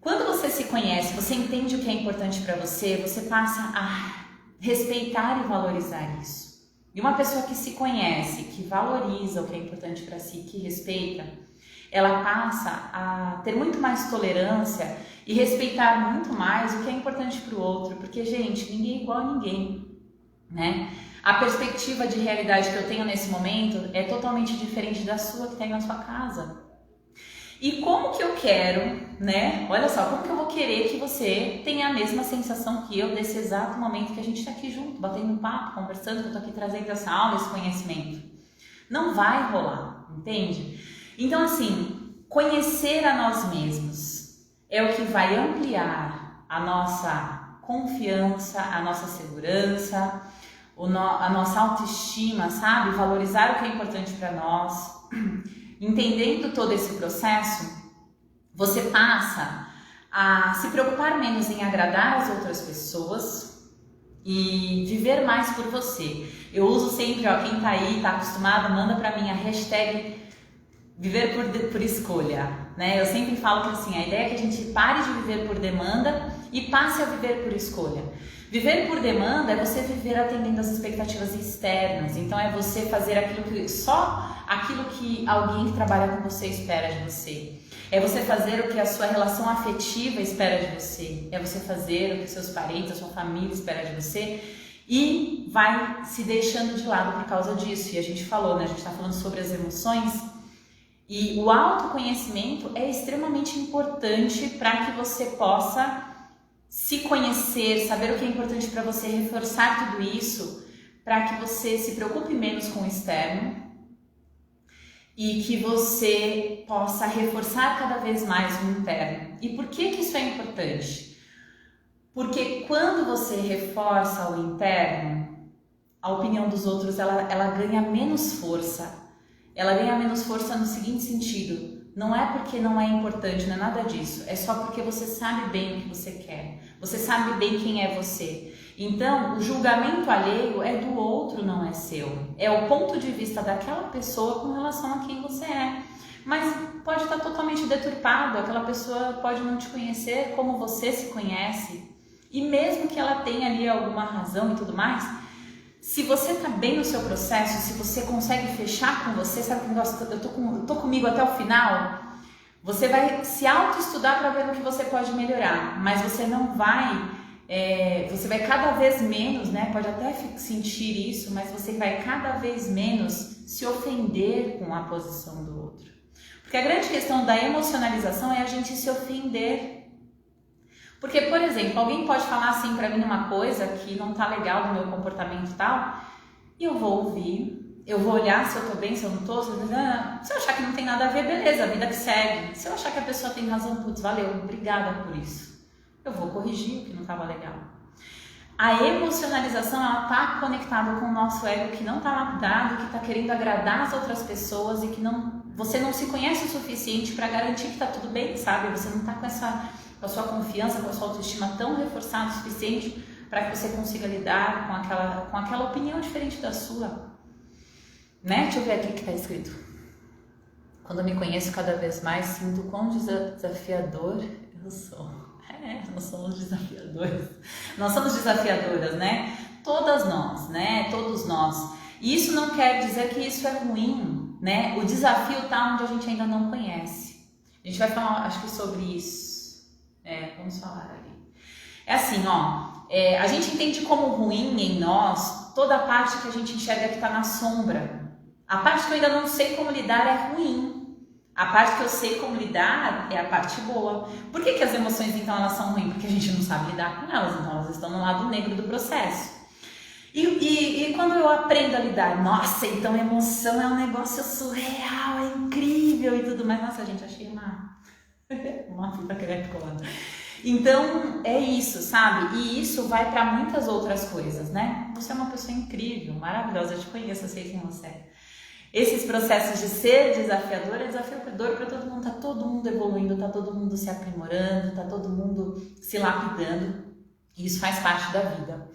Quando você se conhece, você entende o que é importante para você, você passa a respeitar e valorizar isso. E uma pessoa que se conhece, que valoriza o que é importante para si, que respeita, ela passa a ter muito mais tolerância e respeitar muito mais o que é importante para o outro, porque, gente, ninguém é igual a ninguém, né? A perspectiva de realidade que eu tenho nesse momento é totalmente diferente da sua que tem na sua casa. E como que eu quero, né? Olha só, como que eu vou querer que você tenha a mesma sensação que eu desse exato momento que a gente está aqui junto, batendo um papo, conversando, que eu tô aqui trazendo essa aula, esse conhecimento. Não vai rolar, entende? Então, assim, conhecer a nós mesmos é o que vai ampliar a nossa confiança, a nossa segurança, a nossa autoestima, sabe? Valorizar o que é importante para nós. Entendendo todo esse processo, você passa a se preocupar menos em agradar as outras pessoas e viver mais por você. Eu uso sempre, ó, quem tá aí, tá acostumado, manda pra mim a hashtag viver por escolha, né? Eu sempre falo que assim, a ideia é que a gente pare de viver por demanda e passe a viver por escolha. Viver por demanda é você viver atendendo às expectativas externas, então é você fazer só aquilo que alguém que trabalha com você espera de você. É você fazer o que a sua relação afetiva espera de você. É você fazer o que seus parentes, a sua família espera de você e vai se deixando de lado por causa disso. E a gente falou, né? A gente está falando sobre as emoções e o autoconhecimento é extremamente importante para que você possa se conhecer, saber o que é importante para você, reforçar tudo isso para que você se preocupe menos com o externo e que você possa reforçar cada vez mais o interno. E por que isso é importante? Porque quando você reforça o interno, a opinião dos outros ela ganha menos força. Ela ganha menos força no seguinte sentido: não é porque não é importante, não é nada disso, é só porque você sabe bem o que você quer, você sabe bem quem é você. Então, o julgamento alheio é do outro, não é seu. É o ponto de vista daquela pessoa com relação a quem você é. Mas pode estar totalmente deturpado, aquela pessoa pode não te conhecer como você se conhece. E mesmo que ela tenha ali alguma razão e tudo mais, se você está bem no seu processo, se você consegue fechar com você, sabe que negócio, eu tô comigo até o final, você vai se autoestudar para ver no que você pode melhorar, mas você não vai, você vai cada vez menos, né? Pode até sentir isso, mas você vai cada vez menos se ofender com a posição do outro. Porque a grande questão da emocionalização é a gente se ofender. Porque, por exemplo, alguém pode falar assim pra mim uma coisa que não tá legal no meu comportamento e tal, e eu vou ouvir, eu vou olhar se eu tô bem, se eu não tô, se eu achar que não tem nada a ver, beleza, a vida que segue. Se eu achar que a pessoa tem razão, putz, valeu, obrigada por isso. Eu vou corrigir o que não estava legal. A emocionalização, ela tá conectada com o nosso ego que não tá lapidado, que tá querendo agradar as outras pessoas e que você não se conhece o suficiente para garantir que tá tudo bem, sabe? Você não tá com a sua confiança, com a sua autoestima tão reforçada o suficiente para que você consiga lidar com aquela opinião diferente da sua. Né? Deixa eu ver aqui o que está escrito. Quando eu me conheço cada vez mais, sinto quão desafiador eu sou. Nós somos desafiadores. Nós somos desafiadoras, né? Todas nós, né? Todos nós. E isso não quer dizer que isso é ruim, né? O desafio está onde a gente ainda não conhece. A gente vai falar, acho que sobre isso. Vamos falar ali. É assim, ó. A gente entende como ruim em nós toda a parte que a gente enxerga que está na sombra. A parte que eu ainda não sei como lidar é ruim. A parte que eu sei como lidar é a parte boa. Por que as emoções, então, elas são ruins? Porque a gente não sabe lidar com elas, então elas estão no lado negro do processo. E quando eu aprendo a lidar, nossa, então emoção é um negócio surreal, é incrível e tudo mais. Nossa, gente, achei uma fita crepe colada. Então, é isso, sabe? E isso vai para muitas outras coisas, né? Você é uma pessoa incrível, maravilhosa, eu te conheço, eu sei quem você é. Esses processos de ser desafiador é desafiador para todo mundo, tá todo mundo evoluindo, tá todo mundo se aprimorando, tá todo mundo se lapidando, e isso faz parte da vida.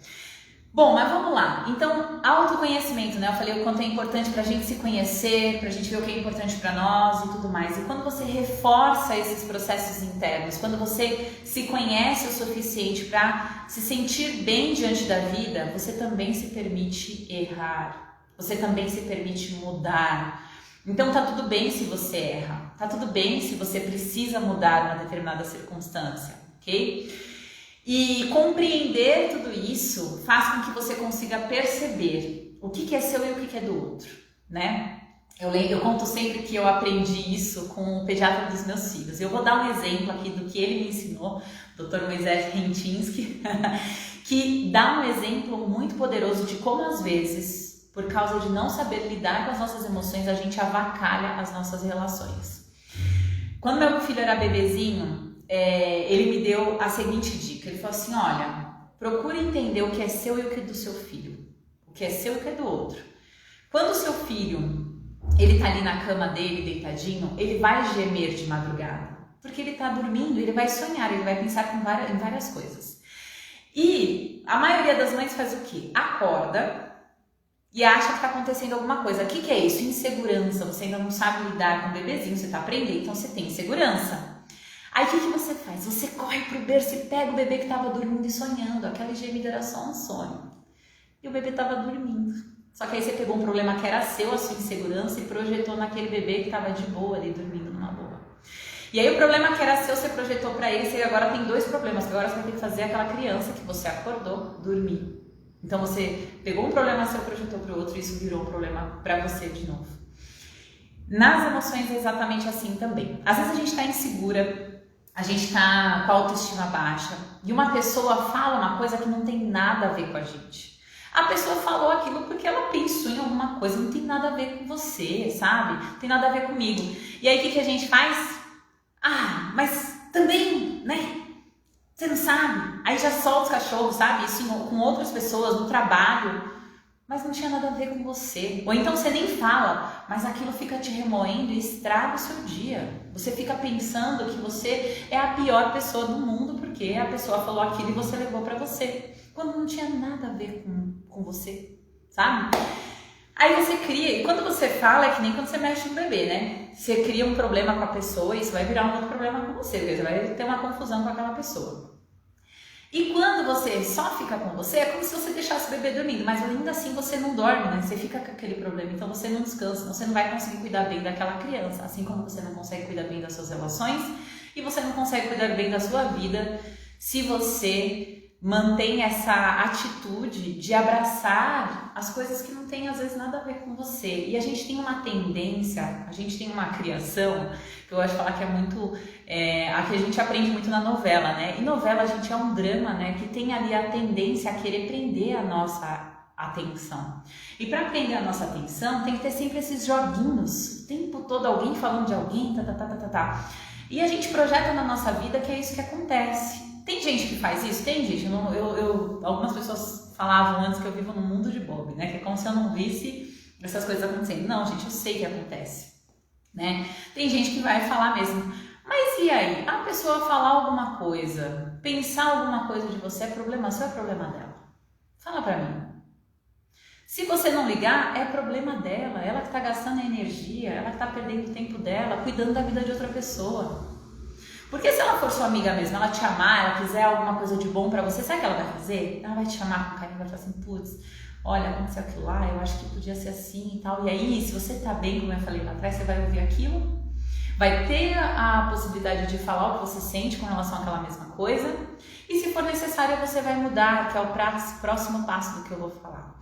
Bom, mas vamos lá. Então, autoconhecimento, né? Eu falei o quanto é importante pra gente se conhecer, pra gente ver o que é importante pra nós e tudo mais. E quando você reforça esses processos internos, quando você se conhece o suficiente pra se sentir bem diante da vida, você também se permite errar. Você também se permite mudar. Então tá tudo bem se você erra. Tá tudo bem se você precisa mudar uma determinada circunstância, ok? E compreender tudo isso faz com que você consiga perceber o que é seu e o que é do outro, né? Eu conto sempre que eu aprendi isso com o pediatra dos meus filhos. Eu vou dar um exemplo aqui do que ele me ensinou, o Dr. Moisés Rentinski, que dá um exemplo muito poderoso de como às vezes, por causa de não saber lidar com as nossas emoções, a gente avacalha as nossas relações. Quando meu filho era bebezinho, ele me deu a seguinte dica. Ele falou assim, olha, procure entender o que é seu e o que é do seu filho. O que é seu e o que é do outro. Quando o seu filho, ele tá ali na cama dele, deitadinho, ele vai gemer de madrugada. Porque ele tá dormindo, ele vai sonhar, ele vai pensar em várias coisas. E a maioria das mães faz o quê? Acorda e acha que tá acontecendo alguma coisa. O que é isso? Insegurança. Você ainda não sabe lidar com o bebezinho, você tá aprendendo, então você tem insegurança. Aí o que você faz? Você corre pro berço e pega o bebê que estava dormindo e sonhando. Aquela gemida era só um sonho. E o bebê estava dormindo. Só que aí você pegou um problema que era seu, a sua insegurança, e projetou naquele bebê que estava de boa ali, dormindo numa boa. E aí o problema que era seu, você projetou para ele, e agora tem dois problemas. Agora você vai ter que fazer aquela criança que você acordou dormir. Então você pegou um problema seu, projetou para o outro, e isso virou um problema para você de novo. Nas emoções é exatamente assim também. Às vezes a gente está insegura, a gente está com a autoestima baixa e uma pessoa fala uma coisa que não tem nada a ver com a gente. A pessoa falou aquilo porque ela pensou em alguma coisa, não tem nada a ver com você, sabe? Não tem nada a ver comigo. E aí o que a gente faz? Ah, mas também, né? Você não sabe? Aí já solta os cachorros, sabe? Isso com outras pessoas, no trabalho. Mas não tinha nada a ver com você. Ou então você nem fala, mas aquilo fica te remoendo e estraga o seu dia. Você fica pensando que você é a pior pessoa do mundo porque a pessoa falou aquilo e você levou pra você. Quando não tinha nada a ver com você, sabe? Aí você cria, e quando você fala é que nem quando você mexe no bebê, né? Você cria um problema com a pessoa e isso vai virar um outro problema com você, porque você vai ter uma confusão com aquela pessoa. E quando você só fica com você, é como se você deixasse o bebê dormindo, mas ainda assim você não dorme, né? Você fica com aquele problema, então você não descansa, você não vai conseguir cuidar bem daquela criança, assim como você não consegue cuidar bem das suas relações e você não consegue cuidar bem da sua vida se você mantém essa atitude de abraçar as coisas que não têm às vezes nada a ver com você. E a gente tem uma tendência, a gente tem uma criação, que eu gosto de falar que é muito, a que a gente aprende muito na novela, né? E novela, a gente é um drama, né? Que tem ali a tendência a querer prender a atenção. E para prender a nossa atenção, tem que ter sempre esses joguinhos, o tempo todo alguém falando de alguém, E a gente projeta na nossa vida que é isso que acontece. Tem gente que faz isso? Tem gente. Algumas pessoas falavam antes que eu vivo num mundo de Bob, né? Que é como se eu não visse essas coisas acontecendo. Não, gente, eu sei que acontece, né? Tem gente que vai falar mesmo. Mas e aí? A pessoa falar alguma coisa, pensar alguma coisa de você é problema seu, é problema dela? Fala pra mim. Se você não ligar, é problema dela. Ela que tá gastando energia, ela que tá perdendo o tempo dela, cuidando da vida de outra pessoa. Porque se ela for sua amiga mesmo, ela te amar, ela quiser alguma coisa de bom pra você, sabe o que ela vai fazer? Ela vai te chamar com carinho, vai falar assim, putz, olha, aconteceu aquilo lá, eu acho que podia ser assim e tal. E aí, se você tá bem, como eu falei lá atrás, você vai ouvir aquilo, vai ter a possibilidade de falar o que você sente com relação àquela mesma coisa. E se for necessário, você vai mudar, que é o próximo passo do que eu vou falar.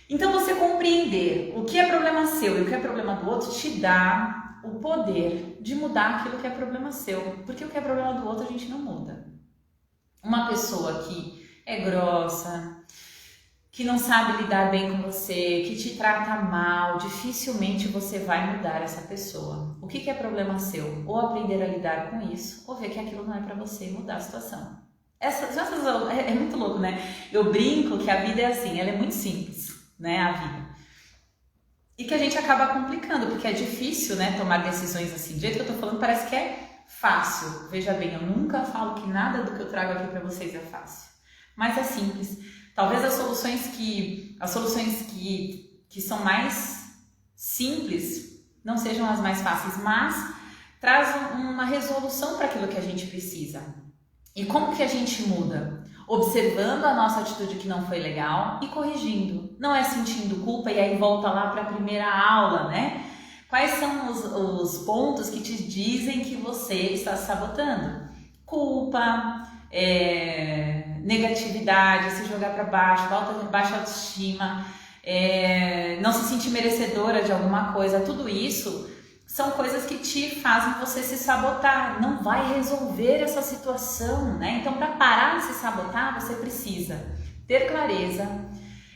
Então, você compreender o que é problema seu e o que é problema do outro te dá o poder de mudar aquilo que é problema seu. Porque o que é problema do outro a gente não muda. Uma pessoa que é grossa, que não sabe lidar bem com você, que te trata mal, dificilmente você vai mudar essa pessoa. O que é problema seu? Ou aprender a lidar com isso, ou ver que aquilo não é pra você e mudar a situação. É muito louco, né? Eu brinco que a vida é assim, ela é muito simples, né? A vida. E que a gente acaba complicando, porque é difícil, né, tomar decisões assim. Do jeito que eu tô falando, parece que é fácil. Veja bem, eu nunca falo que nada do que eu trago aqui pra vocês é fácil. Mas é simples. Talvez as soluções que são mais simples não sejam as mais fáceis, mas trazem uma resolução para aquilo que a gente precisa. E como que a gente muda? Observando a nossa atitude que não foi legal e corrigindo. Não é sentindo culpa e aí volta lá para a primeira aula, né? Quais são os pontos que te dizem que você está se sabotando? Culpa, negatividade, se jogar para baixo, baixa autoestima, não se sentir merecedora de alguma coisa. Tudo isso são coisas que te fazem você se sabotar, não vai resolver essa situação, né? Então, para parar de se sabotar, você precisa ter clareza,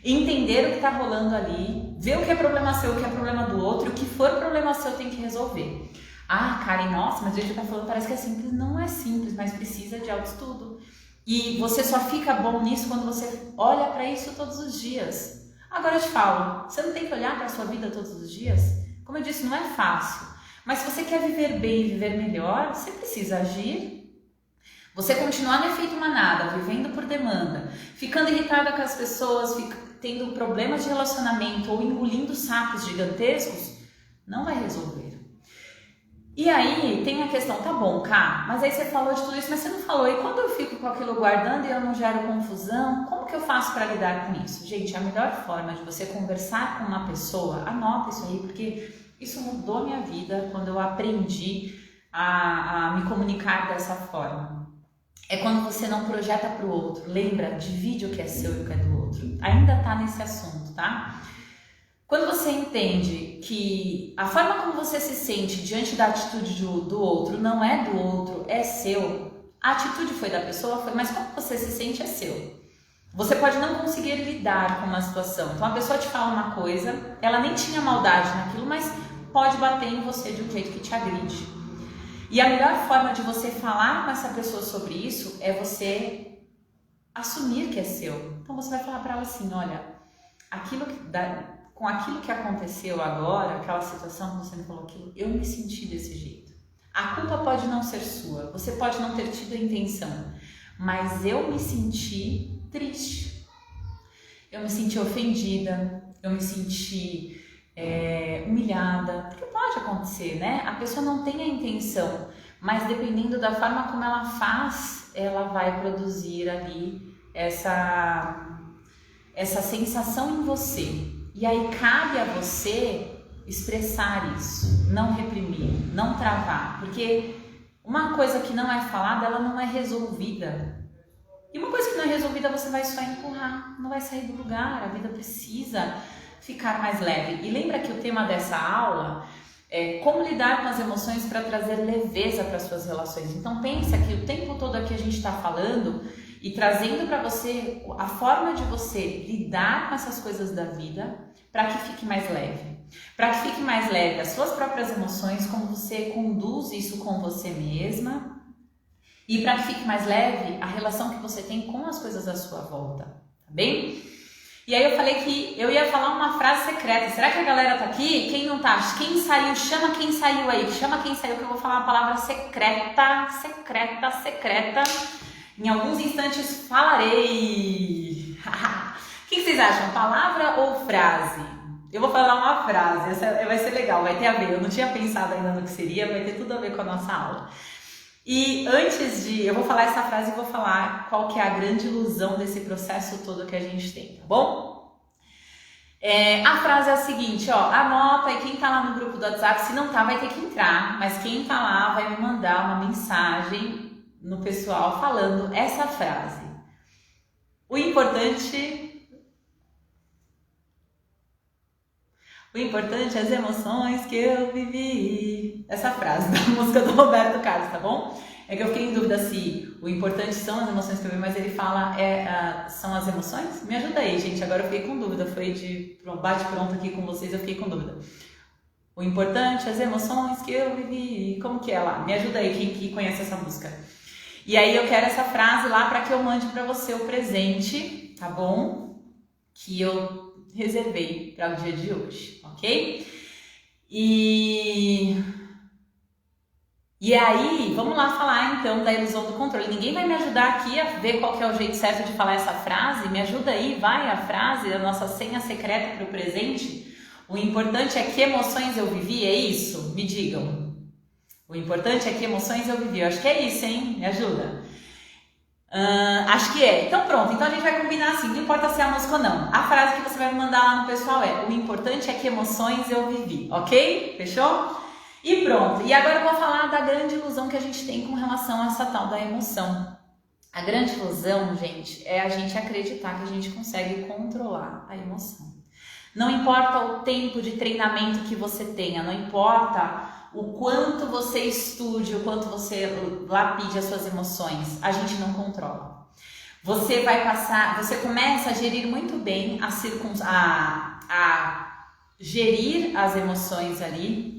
entender o que está rolando ali, ver o que é problema seu, o que é problema do outro, e o que for problema seu tem que resolver. Ah, Karen, nossa, mas a gente tá falando, parece que é simples. Não é simples, mas precisa de autoestudo. E você só fica bom nisso quando você olha para isso todos os dias. Agora eu te falo, você não tem que olhar para a sua vida todos os dias? Como eu disse, não é fácil. Mas se você quer viver bem e viver melhor, você precisa agir. Você continuar no efeito manada, vivendo por demanda, ficando irritada com as pessoas, tendo problemas de relacionamento ou engolindo sapos gigantescos, não vai resolver. E aí tem a questão, tá bom, Ká, mas aí você falou de tudo isso, mas você não falou. E quando eu fico com aquilo guardando e eu não gero confusão, como que eu faço para lidar com isso? Gente, a melhor forma de você conversar com uma pessoa, anota isso aí, porque isso mudou minha vida quando eu aprendi a me comunicar dessa forma. É quando você não projeta para o outro. Lembra, divide o que é seu e o que é do outro. Ainda tá nesse assunto, tá? Quando você entende que a forma como você se sente diante da atitude do outro não é do outro, é seu. A atitude foi da pessoa, mas como você se sente é seu. Você pode não conseguir lidar com uma situação. Então a pessoa te fala uma coisa, ela nem tinha maldade naquilo, mas pode bater em você de um jeito que te agride. E a melhor forma de você falar com essa pessoa sobre isso é você assumir que é seu. Então você vai falar para ela assim, olha, com aquilo que aconteceu agora, aquela situação que você me falou aquilo, eu me senti desse jeito. A culpa pode não ser sua, você pode não ter tido a intenção, mas eu me senti triste, eu me senti ofendida, eu me senti humilhada, porque pode acontecer, né? A pessoa não tem a intenção, mas dependendo da forma como ela faz, ela vai produzir ali essa sensação em você. E aí cabe a você expressar isso, não reprimir, não travar, porque uma coisa que não é falada, ela não é resolvida. E uma coisa que não é resolvida, você vai só empurrar, não vai sair do lugar, a vida precisa ficar mais leve. E lembra que o tema dessa aula é como lidar com as emoções para trazer leveza para suas relações. Então pensa que o tempo todo aqui a gente está falando e trazendo para você a forma de você lidar com essas coisas da vida para que fique mais leve. Para que fique mais leve as suas próprias emoções, como você conduz isso com você mesma, e para que fique mais leve a relação que você tem com as coisas à sua volta, tá bem? E aí eu falei que eu ia falar uma frase secreta. Será que a galera tá aqui? Quem não tá? Quem saiu? Chama quem saiu aí. Chama quem saiu que eu vou falar uma palavra secreta, secreta, secreta. Em alguns instantes falarei. O que vocês acham? Palavra ou frase? Eu vou falar uma frase. Essa vai ser legal, vai ter a ver. Eu não tinha pensado ainda no que seria, vai ter tudo a ver com a nossa aula. E antes eu vou falar essa frase e vou falar qual que é a grande ilusão desse processo todo que a gente tem, tá bom? A frase é a seguinte, ó, anota aí quem tá lá no grupo do WhatsApp, se não tá vai ter que entrar, mas quem tá lá vai me mandar uma mensagem no pessoal falando essa frase. O importante é as emoções que eu vivi. Essa frase da música do Roberto Carlos, tá bom? É que eu fiquei em dúvida se o importante são as emoções que eu vivi, mas ele fala são as emoções? Me ajuda aí, gente. Agora eu fiquei com dúvida. Foi de bate-pronto aqui com vocês, eu fiquei com dúvida. O importante é as emoções que eu vivi. Como que é lá? Me ajuda aí, quem que conhece essa música. E aí eu quero essa frase lá para que eu mande para você o presente, tá bom? Que eu reservei para o dia de hoje, ok? E aí, vamos lá falar então da ilusão do controle. Ninguém vai me ajudar aqui a ver qual que é o jeito certo de falar essa frase? Me ajuda aí, vai a frase, a nossa senha secreta para o presente. O importante é que emoções eu vivi, é isso? Me digam. O importante é que emoções eu vivi. Eu acho que é isso, hein? Me ajuda. Acho que é. Então pronto, então a gente vai combinar assim, não importa se é a música ou não. A frase que você vai me mandar lá no pessoal é: o importante é que emoções eu vivi, ok? Fechou? E pronto. E agora eu vou falar da grande ilusão que a gente tem com relação a essa tal da emoção. A grande ilusão, gente, é a gente acreditar que a gente consegue controlar a emoção. Não importa o tempo de treinamento que você tenha, não importa o quanto você estude, o quanto você lapide as suas emoções, a gente não controla. Você começa a gerir muito bem a gerir as emoções ali.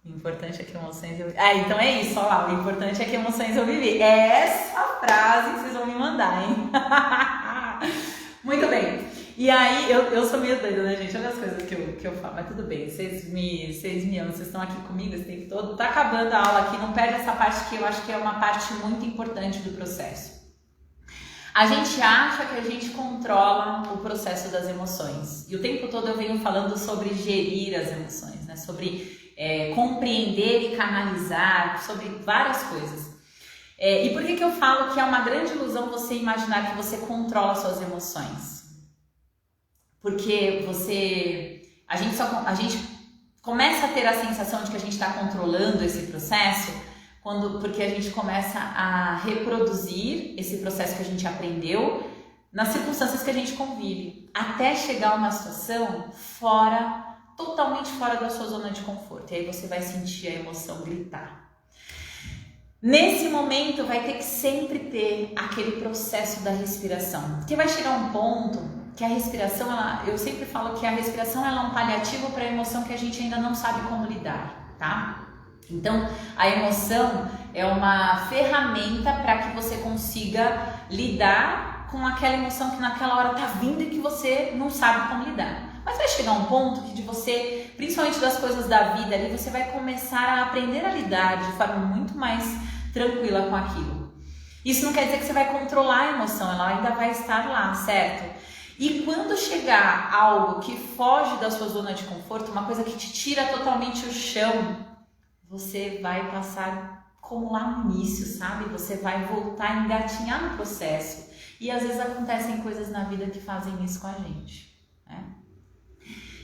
O importante é que emoções eu vivi. Então é isso, olha lá, o importante é que emoções eu vivi. É essa frase que vocês vão me mandar, hein? Muito bem. E aí, eu sou meio doida, né, gente? Olha as coisas que eu falo, mas tudo bem, vocês me amam, vocês estão aqui comigo esse tempo todo. Tá acabando a aula aqui, não perde essa parte que eu acho que é uma parte muito importante do processo. A gente acha que a gente controla o processo das emoções. E o tempo todo eu venho falando sobre gerir as emoções, né? Sobre compreender e canalizar, sobre várias coisas. E por que eu falo que é uma grande ilusão você imaginar que você controla suas emoções? Porque a gente começa a ter a sensação de que a gente está controlando esse processo porque a gente começa a reproduzir esse processo que a gente aprendeu nas circunstâncias que a gente convive, até chegar a uma situação totalmente fora da sua zona de conforto. E aí você vai sentir a emoção gritar. Nesse momento vai ter que sempre ter aquele processo da respiração, porque vai chegar um ponto que a respiração, eu sempre falo que a respiração ela é um paliativo para a emoção que a gente ainda não sabe como lidar, tá? Então, a emoção é uma ferramenta para que você consiga lidar com aquela emoção que naquela hora tá vindo e que você não sabe como lidar. Mas vai chegar um ponto que de você, principalmente das coisas da vida ali, você vai começar a aprender a lidar de forma muito mais tranquila com aquilo. Isso não quer dizer que você vai controlar a emoção, ela ainda vai estar lá, certo? E quando chegar algo que foge da sua zona de conforto, uma coisa que te tira totalmente o chão, você vai passar como lá no início, sabe? Você vai voltar a engatinhar no processo. E às vezes acontecem coisas na vida que fazem isso com a gente, né?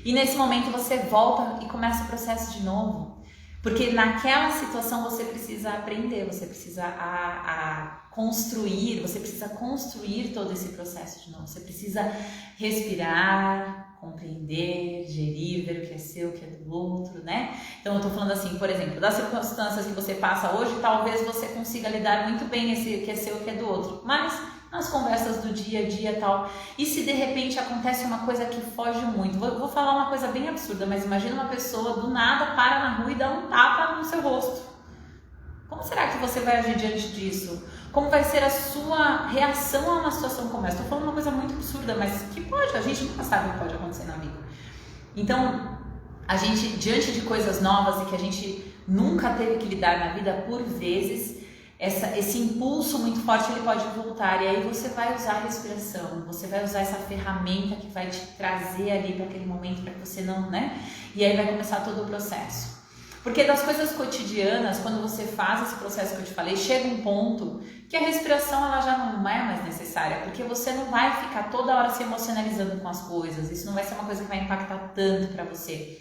E nesse momento você volta e começa o processo de novo. Porque naquela situação você precisa aprender, você precisa construir, você precisa construir todo esse processo de novo. Você precisa respirar, compreender, gerir, ver o que é seu, o que é do outro, né? Então eu tô falando assim, por exemplo, das circunstâncias que você passa hoje, talvez você consiga lidar muito bem esse que é seu, o que é do outro, mas nas conversas do dia a dia e tal, e se de repente acontece uma coisa que foge muito, vou falar uma coisa bem absurda, mas imagina uma pessoa do nada para na rua e dá um tapa no seu rosto. Como será que você vai agir diante disso? Como vai ser a sua reação a uma situação como essa? Estou falando uma coisa muito absurda, mas que pode, a gente nunca sabe o que pode acontecer na vida. Então, a gente, diante de coisas novas e que a gente nunca teve que lidar na vida, por vezes, esse impulso muito forte ele pode voltar, e aí você vai usar a respiração, você vai usar essa ferramenta que vai te trazer ali para aquele momento, para que você não, né? E aí vai começar todo o processo. Porque das coisas cotidianas, quando você faz esse processo que eu te falei, chega um ponto que a respiração ela já não é mais necessária, porque você não vai ficar toda hora se emocionalizando com as coisas, isso não vai ser uma coisa que vai impactar tanto para você.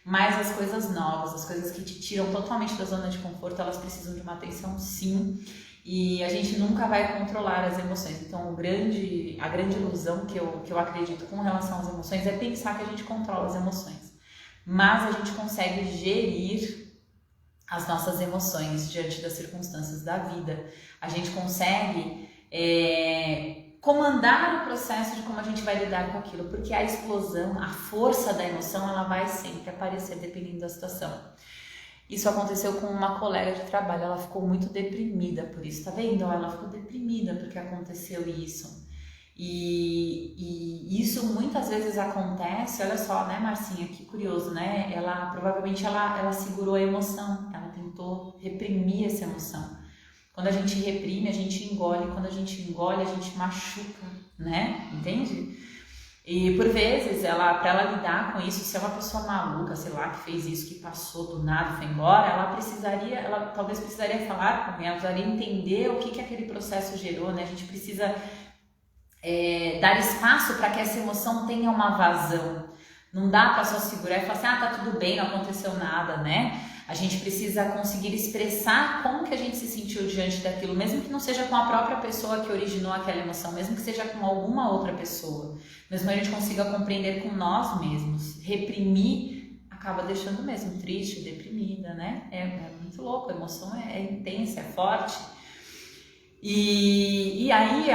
Mas as coisas novas, as coisas que te tiram totalmente da zona de conforto, elas precisam de uma atenção sim, e a gente nunca vai controlar as emoções. Então a grande ilusão que eu acredito com relação às emoções é pensar que a gente controla as emoções. Mas a gente consegue gerir as nossas emoções diante das circunstâncias da vida. A gente consegue comandar o processo de como a gente vai lidar com aquilo, porque a explosão, a força da emoção, ela vai sempre aparecer dependendo da situação. Isso aconteceu com uma colega de trabalho, ela ficou muito deprimida por isso, tá vendo? Ela ficou deprimida porque aconteceu isso. E isso muitas vezes acontece, olha só, né, Marcinha, que curioso, né? Provavelmente ela segurou a emoção, ela tentou reprimir essa emoção. Quando a gente reprime, a gente engole, quando a gente engole, a gente machuca, né? Entende? E por vezes, para ela lidar com isso, se é uma pessoa maluca, sei lá, que fez isso, que passou do nada, foi embora, ela talvez precisaria falar com ela, precisaria entender o que aquele processo gerou, né? A gente precisa dar espaço para que essa emoção tenha uma vazão. Não dá para só segurar e falar assim, tá tudo bem, não aconteceu nada, né? A gente precisa conseguir expressar como que a gente se sentiu diante daquilo, mesmo que não seja com a própria pessoa que originou aquela emoção, mesmo que seja com alguma outra pessoa, mesmo que a gente consiga compreender com nós mesmos. Reprimir acaba deixando mesmo triste, deprimida, né? É muito louco, a emoção é intensa, é forte. E aí,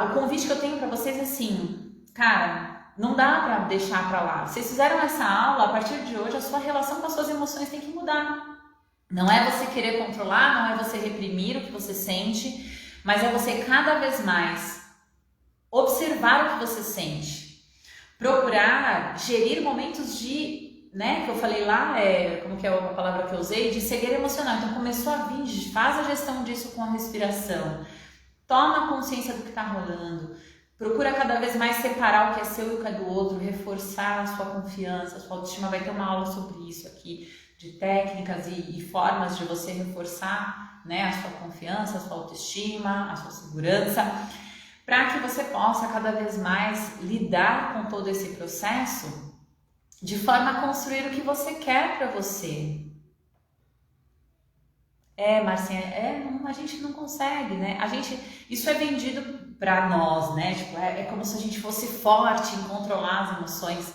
o convite que eu tenho para vocês é assim, cara, não dá para deixar para lá. Vocês fizeram essa aula, a partir de hoje, a sua relação com as suas emoções tem que mudar. Não é você querer controlar, não é você reprimir o que você sente, mas é você cada vez mais observar o que você sente. Procurar gerir momentos de, né, que eu falei lá, como que é a palavra que eu usei, de cegueira emocional. Então começou a vir, faz a gestão disso com a respiração. Toma consciência do que está rolando, procura cada vez mais separar o que é seu e o que é do outro, reforçar a sua confiança, a sua autoestima. Vai ter uma aula sobre isso aqui, de técnicas e formas de você reforçar, né, a sua confiança, a sua autoestima, a sua segurança, para que você possa cada vez mais lidar com todo esse processo de forma a construir o que você quer para você. Marcinha, a gente não consegue, né? Isso é vendido pra nós, né? Tipo, é como se a gente fosse forte em controlar as emoções.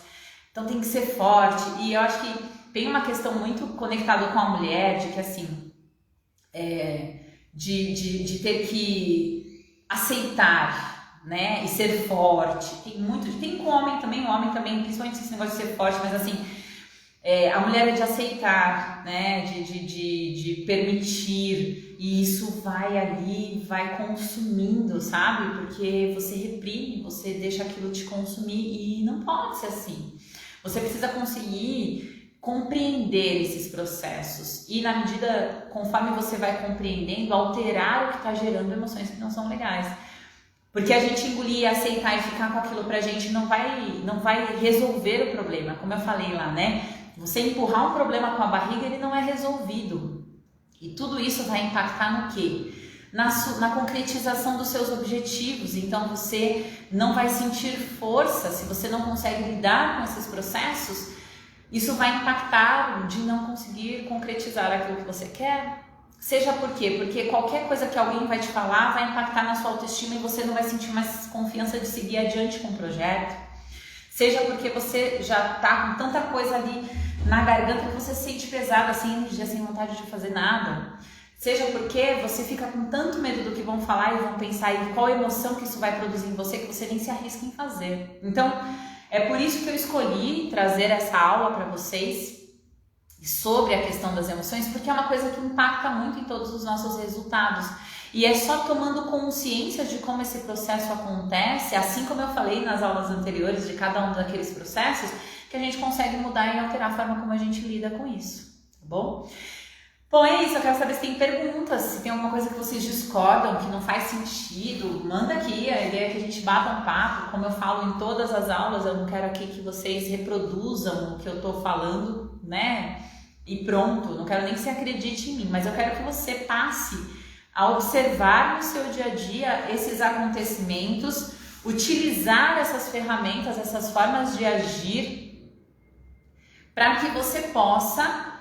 Então tem que ser forte. E eu acho que tem uma questão muito conectada com a mulher, de que assim, de ter que aceitar, né? E ser forte. Tem com o homem também, principalmente esse negócio de ser forte, mas assim, a mulher é de aceitar, né? De permitir, e isso vai consumindo, sabe? Porque você reprime, você deixa aquilo te consumir, e não pode ser assim. Você precisa conseguir compreender esses processos e, na medida, conforme você vai compreendendo, alterar o que está gerando emoções que não são legais. Porque a gente engolir, aceitar e ficar com aquilo pra gente não vai resolver o problema. Como eu falei lá, né? Você empurrar um problema com a barriga, ele não é resolvido. E tudo isso vai impactar no quê? Na concretização dos seus objetivos. Então você não vai sentir força se você não consegue lidar com esses processos. isso vai impactar de não conseguir concretizar aquilo que você quer? Seja por quê? Porque qualquer coisa que alguém vai te falar vai impactar na sua autoestima e você não vai sentir mais confiança de seguir adiante com o projeto. Seja porque você já tá com tanta coisa ali na garganta que você se sente pesado, sem energia, sem vontade de fazer nada. Seja porque você fica com tanto medo do que vão falar e vão pensar e qual emoção que isso vai produzir em você que você nem se arrisca em fazer. Então, é por isso que eu escolhi trazer essa aula para vocês sobre a questão das emoções, porque é uma coisa que impacta muito em todos os nossos resultados. E é só tomando consciência de como esse processo acontece, assim como eu falei nas aulas anteriores de cada um daqueles processos, que a gente consegue mudar e alterar a forma como a gente lida com isso, tá bom? Bom, é isso, eu quero saber se tem perguntas, se tem alguma coisa que vocês discordam, que não faz sentido, manda aqui, a ideia é que a gente bata um papo, como eu falo em todas as aulas, eu não quero aqui que vocês reproduzam o que eu tô falando, né, e pronto, não quero nem que você acredite em mim, mas eu quero que você passe a observar no seu dia a dia esses acontecimentos, utilizar essas ferramentas, essas formas de agir, para que você possa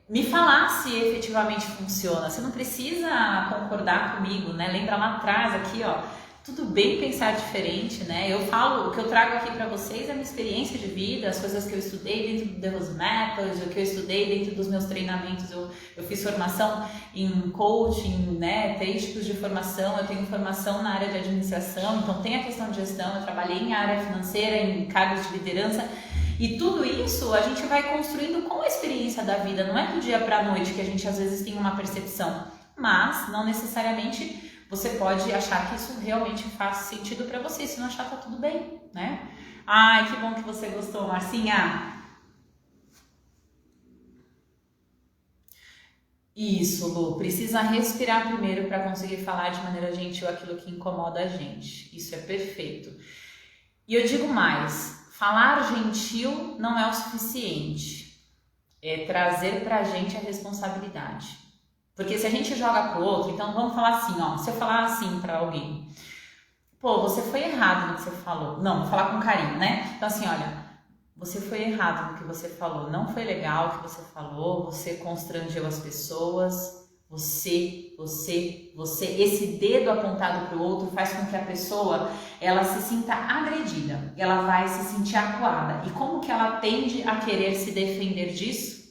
me falar se efetivamente funciona. Você não precisa concordar comigo, né? Lembra lá atrás aqui, ó, tudo bem pensar diferente, né? Eu falo, o que eu trago aqui para vocês é a minha experiência de vida, as coisas que eu estudei dentro do Devil's Method, o que eu estudei dentro dos meus treinamentos. Eu fiz formação em coaching, né? 3 tipos de formação. Eu tenho formação na área de administração, então tem a questão de gestão. Eu trabalhei em área financeira, em cargos de liderança. E tudo isso a gente vai construindo com a experiência da vida, não é do dia para a noite que a gente às vezes tem uma percepção, mas não necessariamente você pode achar que isso realmente faz sentido para você, se não achar tá tudo bem, né? Ai, que bom que você gostou, Marcinha! Isso, Lu, precisa respirar primeiro para conseguir falar de maneira gentil aquilo que incomoda a gente, isso é perfeito. E eu digo mais, falar gentil não é o suficiente, é trazer pra gente a responsabilidade. Porque se a gente joga pro outro, então vamos falar assim, ó, se eu falar assim pra alguém, pô, você foi errado no que você falou. Não, vou falar com carinho, né? Então assim, olha, você foi errado no que você falou, não foi legal o que você falou, você constrangeu as pessoas, você, esse dedo apontado para o outro faz com que a pessoa, ela se sinta agredida, ela vai se sentir acuada. E como que ela tende a querer se defender disso?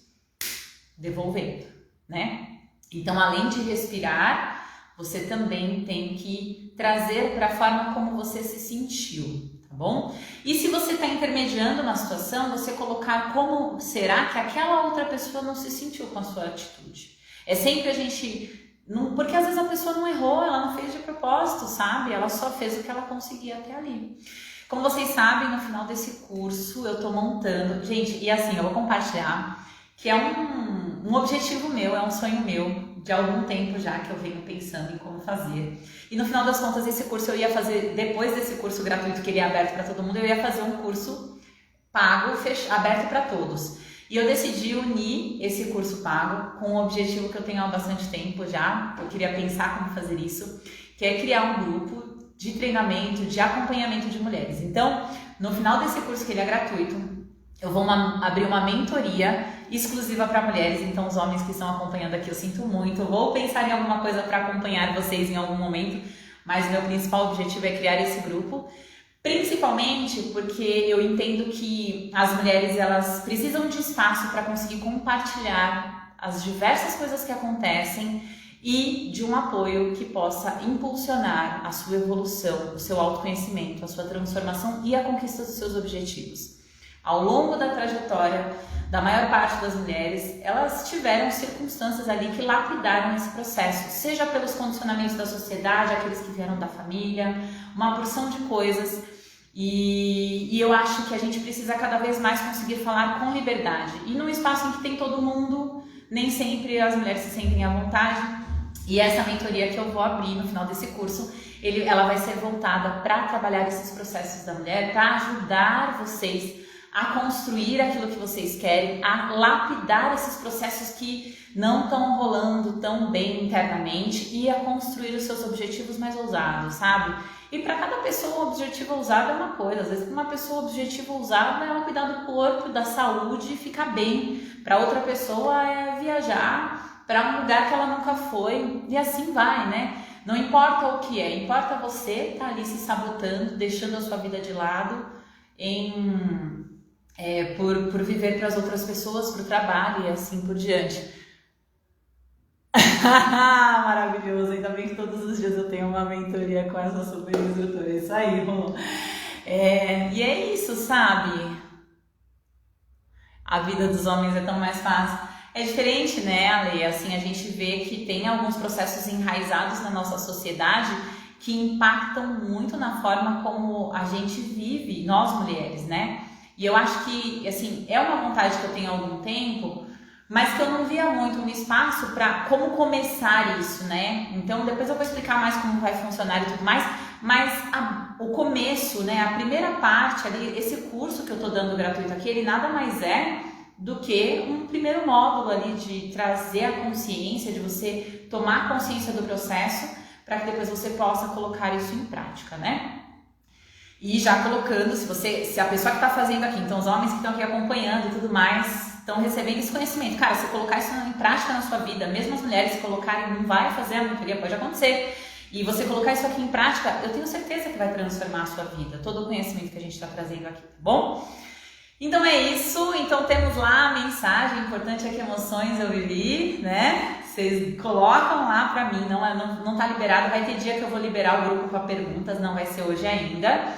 Devolvendo, né? Então, além de respirar, você também tem que trazer para a forma como você se sentiu, tá bom? E se você está intermediando uma situação, você colocar como será que aquela outra pessoa não se sentiu com a sua atitude. É sempre a gente, porque às vezes a pessoa não errou, ela não fez de propósito, sabe? Ela só fez o que ela conseguia até ali. Como vocês sabem, no final desse curso eu tô montando, gente, e assim, eu vou compartilhar, que é um objetivo meu, é um sonho meu, de algum tempo já que eu venho pensando em como fazer. E no final das contas, esse curso eu ia fazer, depois desse curso gratuito que ele é aberto para todo mundo, eu ia fazer um curso pago, aberto para todos. E eu decidi unir esse curso pago com um objetivo que eu tenho há bastante tempo já, eu queria pensar como fazer isso, que é criar um grupo de treinamento, de acompanhamento de mulheres. Então, no final desse curso, que ele é gratuito, eu vou abrir uma mentoria exclusiva para mulheres, então os homens que estão acompanhando aqui, eu sinto muito, eu vou pensar em alguma coisa para acompanhar vocês em algum momento, mas o meu principal objetivo é criar esse grupo, principalmente porque eu entendo que as mulheres, elas precisam de espaço para conseguir compartilhar as diversas coisas que acontecem e de um apoio que possa impulsionar a sua evolução, o seu autoconhecimento, a sua transformação e a conquista dos seus objetivos. Ao longo da trajetória da maior parte das mulheres, elas tiveram circunstâncias ali que lapidaram esse processo, seja pelos condicionamentos da sociedade, aqueles que vieram da família, uma porção de coisas, e eu acho que a gente precisa cada vez mais conseguir falar com liberdade. E num espaço em que tem todo mundo, nem sempre as mulheres se sentem à vontade, e essa mentoria que eu vou abrir no final desse curso, ela vai ser voltada para trabalhar esses processos da mulher, para ajudar vocês a construir aquilo que vocês querem, a lapidar esses processos que não estão rolando tão bem internamente e a construir os seus objetivos mais ousados, sabe? E para cada pessoa o objetivo ousado é uma coisa. Às vezes para uma pessoa o objetivo ousado é ela cuidar do corpo, da saúde e ficar bem. Para outra pessoa é viajar para um lugar que ela nunca foi e assim vai, né? Não importa o que é, importa você estar ali se sabotando, deixando a sua vida de lado por viver para as outras pessoas, para o trabalho e assim por diante. Maravilhoso, ainda bem que todos os dias eu tenho uma mentoria com essa super instrutora, isso aí, rolou. E é isso, sabe? A vida dos homens é tão mais fácil. É diferente, né, Ale? Assim, a gente vê que tem alguns processos enraizados na nossa sociedade que impactam muito na forma como a gente vive, nós mulheres, né? E eu acho que, assim, é uma vontade que eu tenho há algum tempo, mas que eu não via muito um espaço para como começar isso, né? Então, depois eu vou explicar mais como vai funcionar e tudo mais, mas o começo, né, a primeira parte ali, esse curso que eu tô dando gratuito aqui, ele nada mais é do que um primeiro módulo ali de trazer a consciência, de você tomar consciência do processo, para que depois você possa colocar isso em prática, né? E já colocando, se a pessoa que está fazendo aqui, então os homens que estão aqui acompanhando e tudo mais, estão recebendo esse conhecimento. Cara, se colocar isso em prática na sua vida, mesmo as mulheres se colocarem, não vai fazer a mentoria, pode acontecer. E você colocar isso aqui em prática, eu tenho certeza que vai transformar a sua vida, todo o conhecimento que a gente está trazendo aqui, tá bom? Então é isso, então temos lá a mensagem, importante é que emoções eu vivi, né? Vocês colocam lá pra mim, não tá liberado, vai ter dia que eu vou liberar o grupo para perguntas, não vai ser hoje ainda.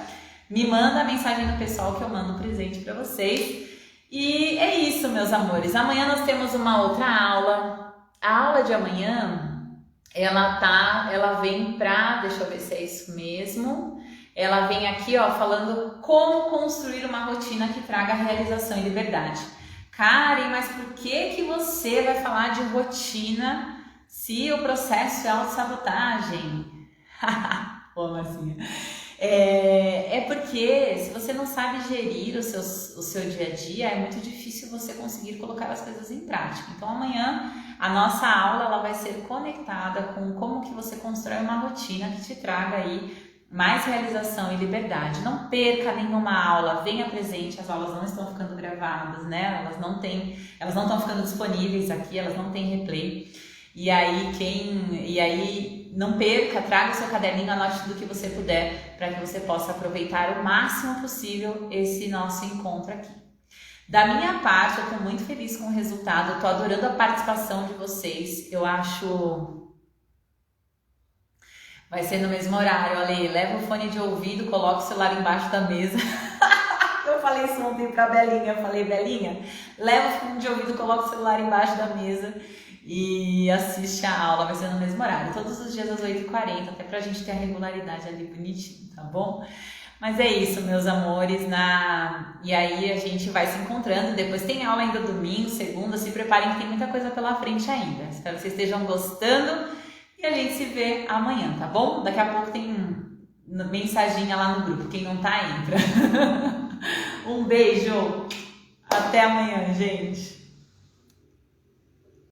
Me manda a mensagem no pessoal que eu mando um presente pra vocês. E é isso, meus amores, amanhã nós temos uma outra aula. A aula de amanhã, ela vem pra, deixa eu ver se é isso mesmo... Ela vem aqui, ó, falando como construir uma rotina que traga realização e liberdade. Karen, mas por que você vai falar de rotina se o processo é autossabotagem? Ô, Marcinha. É porque se você não sabe gerir o seu dia a dia, é muito difícil você conseguir colocar as coisas em prática. Então amanhã a nossa aula ela vai ser conectada com como que você constrói uma rotina que te traga aí mais realização e liberdade. Não perca nenhuma aula, venha presente, as aulas não estão ficando gravadas, né? Elas não estão ficando disponíveis aqui, elas não têm replay. E aí não perca, traga o seu caderninho, anote tudo que você puder para que você possa aproveitar o máximo possível esse nosso encontro aqui. Da minha parte, eu estou muito feliz com o resultado, estou adorando a participação de vocês, eu acho... Vai ser no mesmo horário, Ale, leva o fone de ouvido, coloca o celular embaixo da mesa. Eu falei isso ontem pra Belinha, eu falei, Belinha, leva o fone de ouvido, coloca o celular embaixo da mesa e assiste a aula, vai ser no mesmo horário, todos os dias às 8h40, até pra gente ter a regularidade ali bonitinho, tá bom? Mas é isso, meus amores, e aí a gente vai se encontrando, depois tem aula ainda domingo, segunda, se preparem que tem muita coisa pela frente ainda. Espero que vocês estejam gostando. E a gente se vê amanhã, tá bom? Daqui a pouco tem mensaginha lá no grupo. Quem não tá, entra. Um beijo. Até amanhã, gente.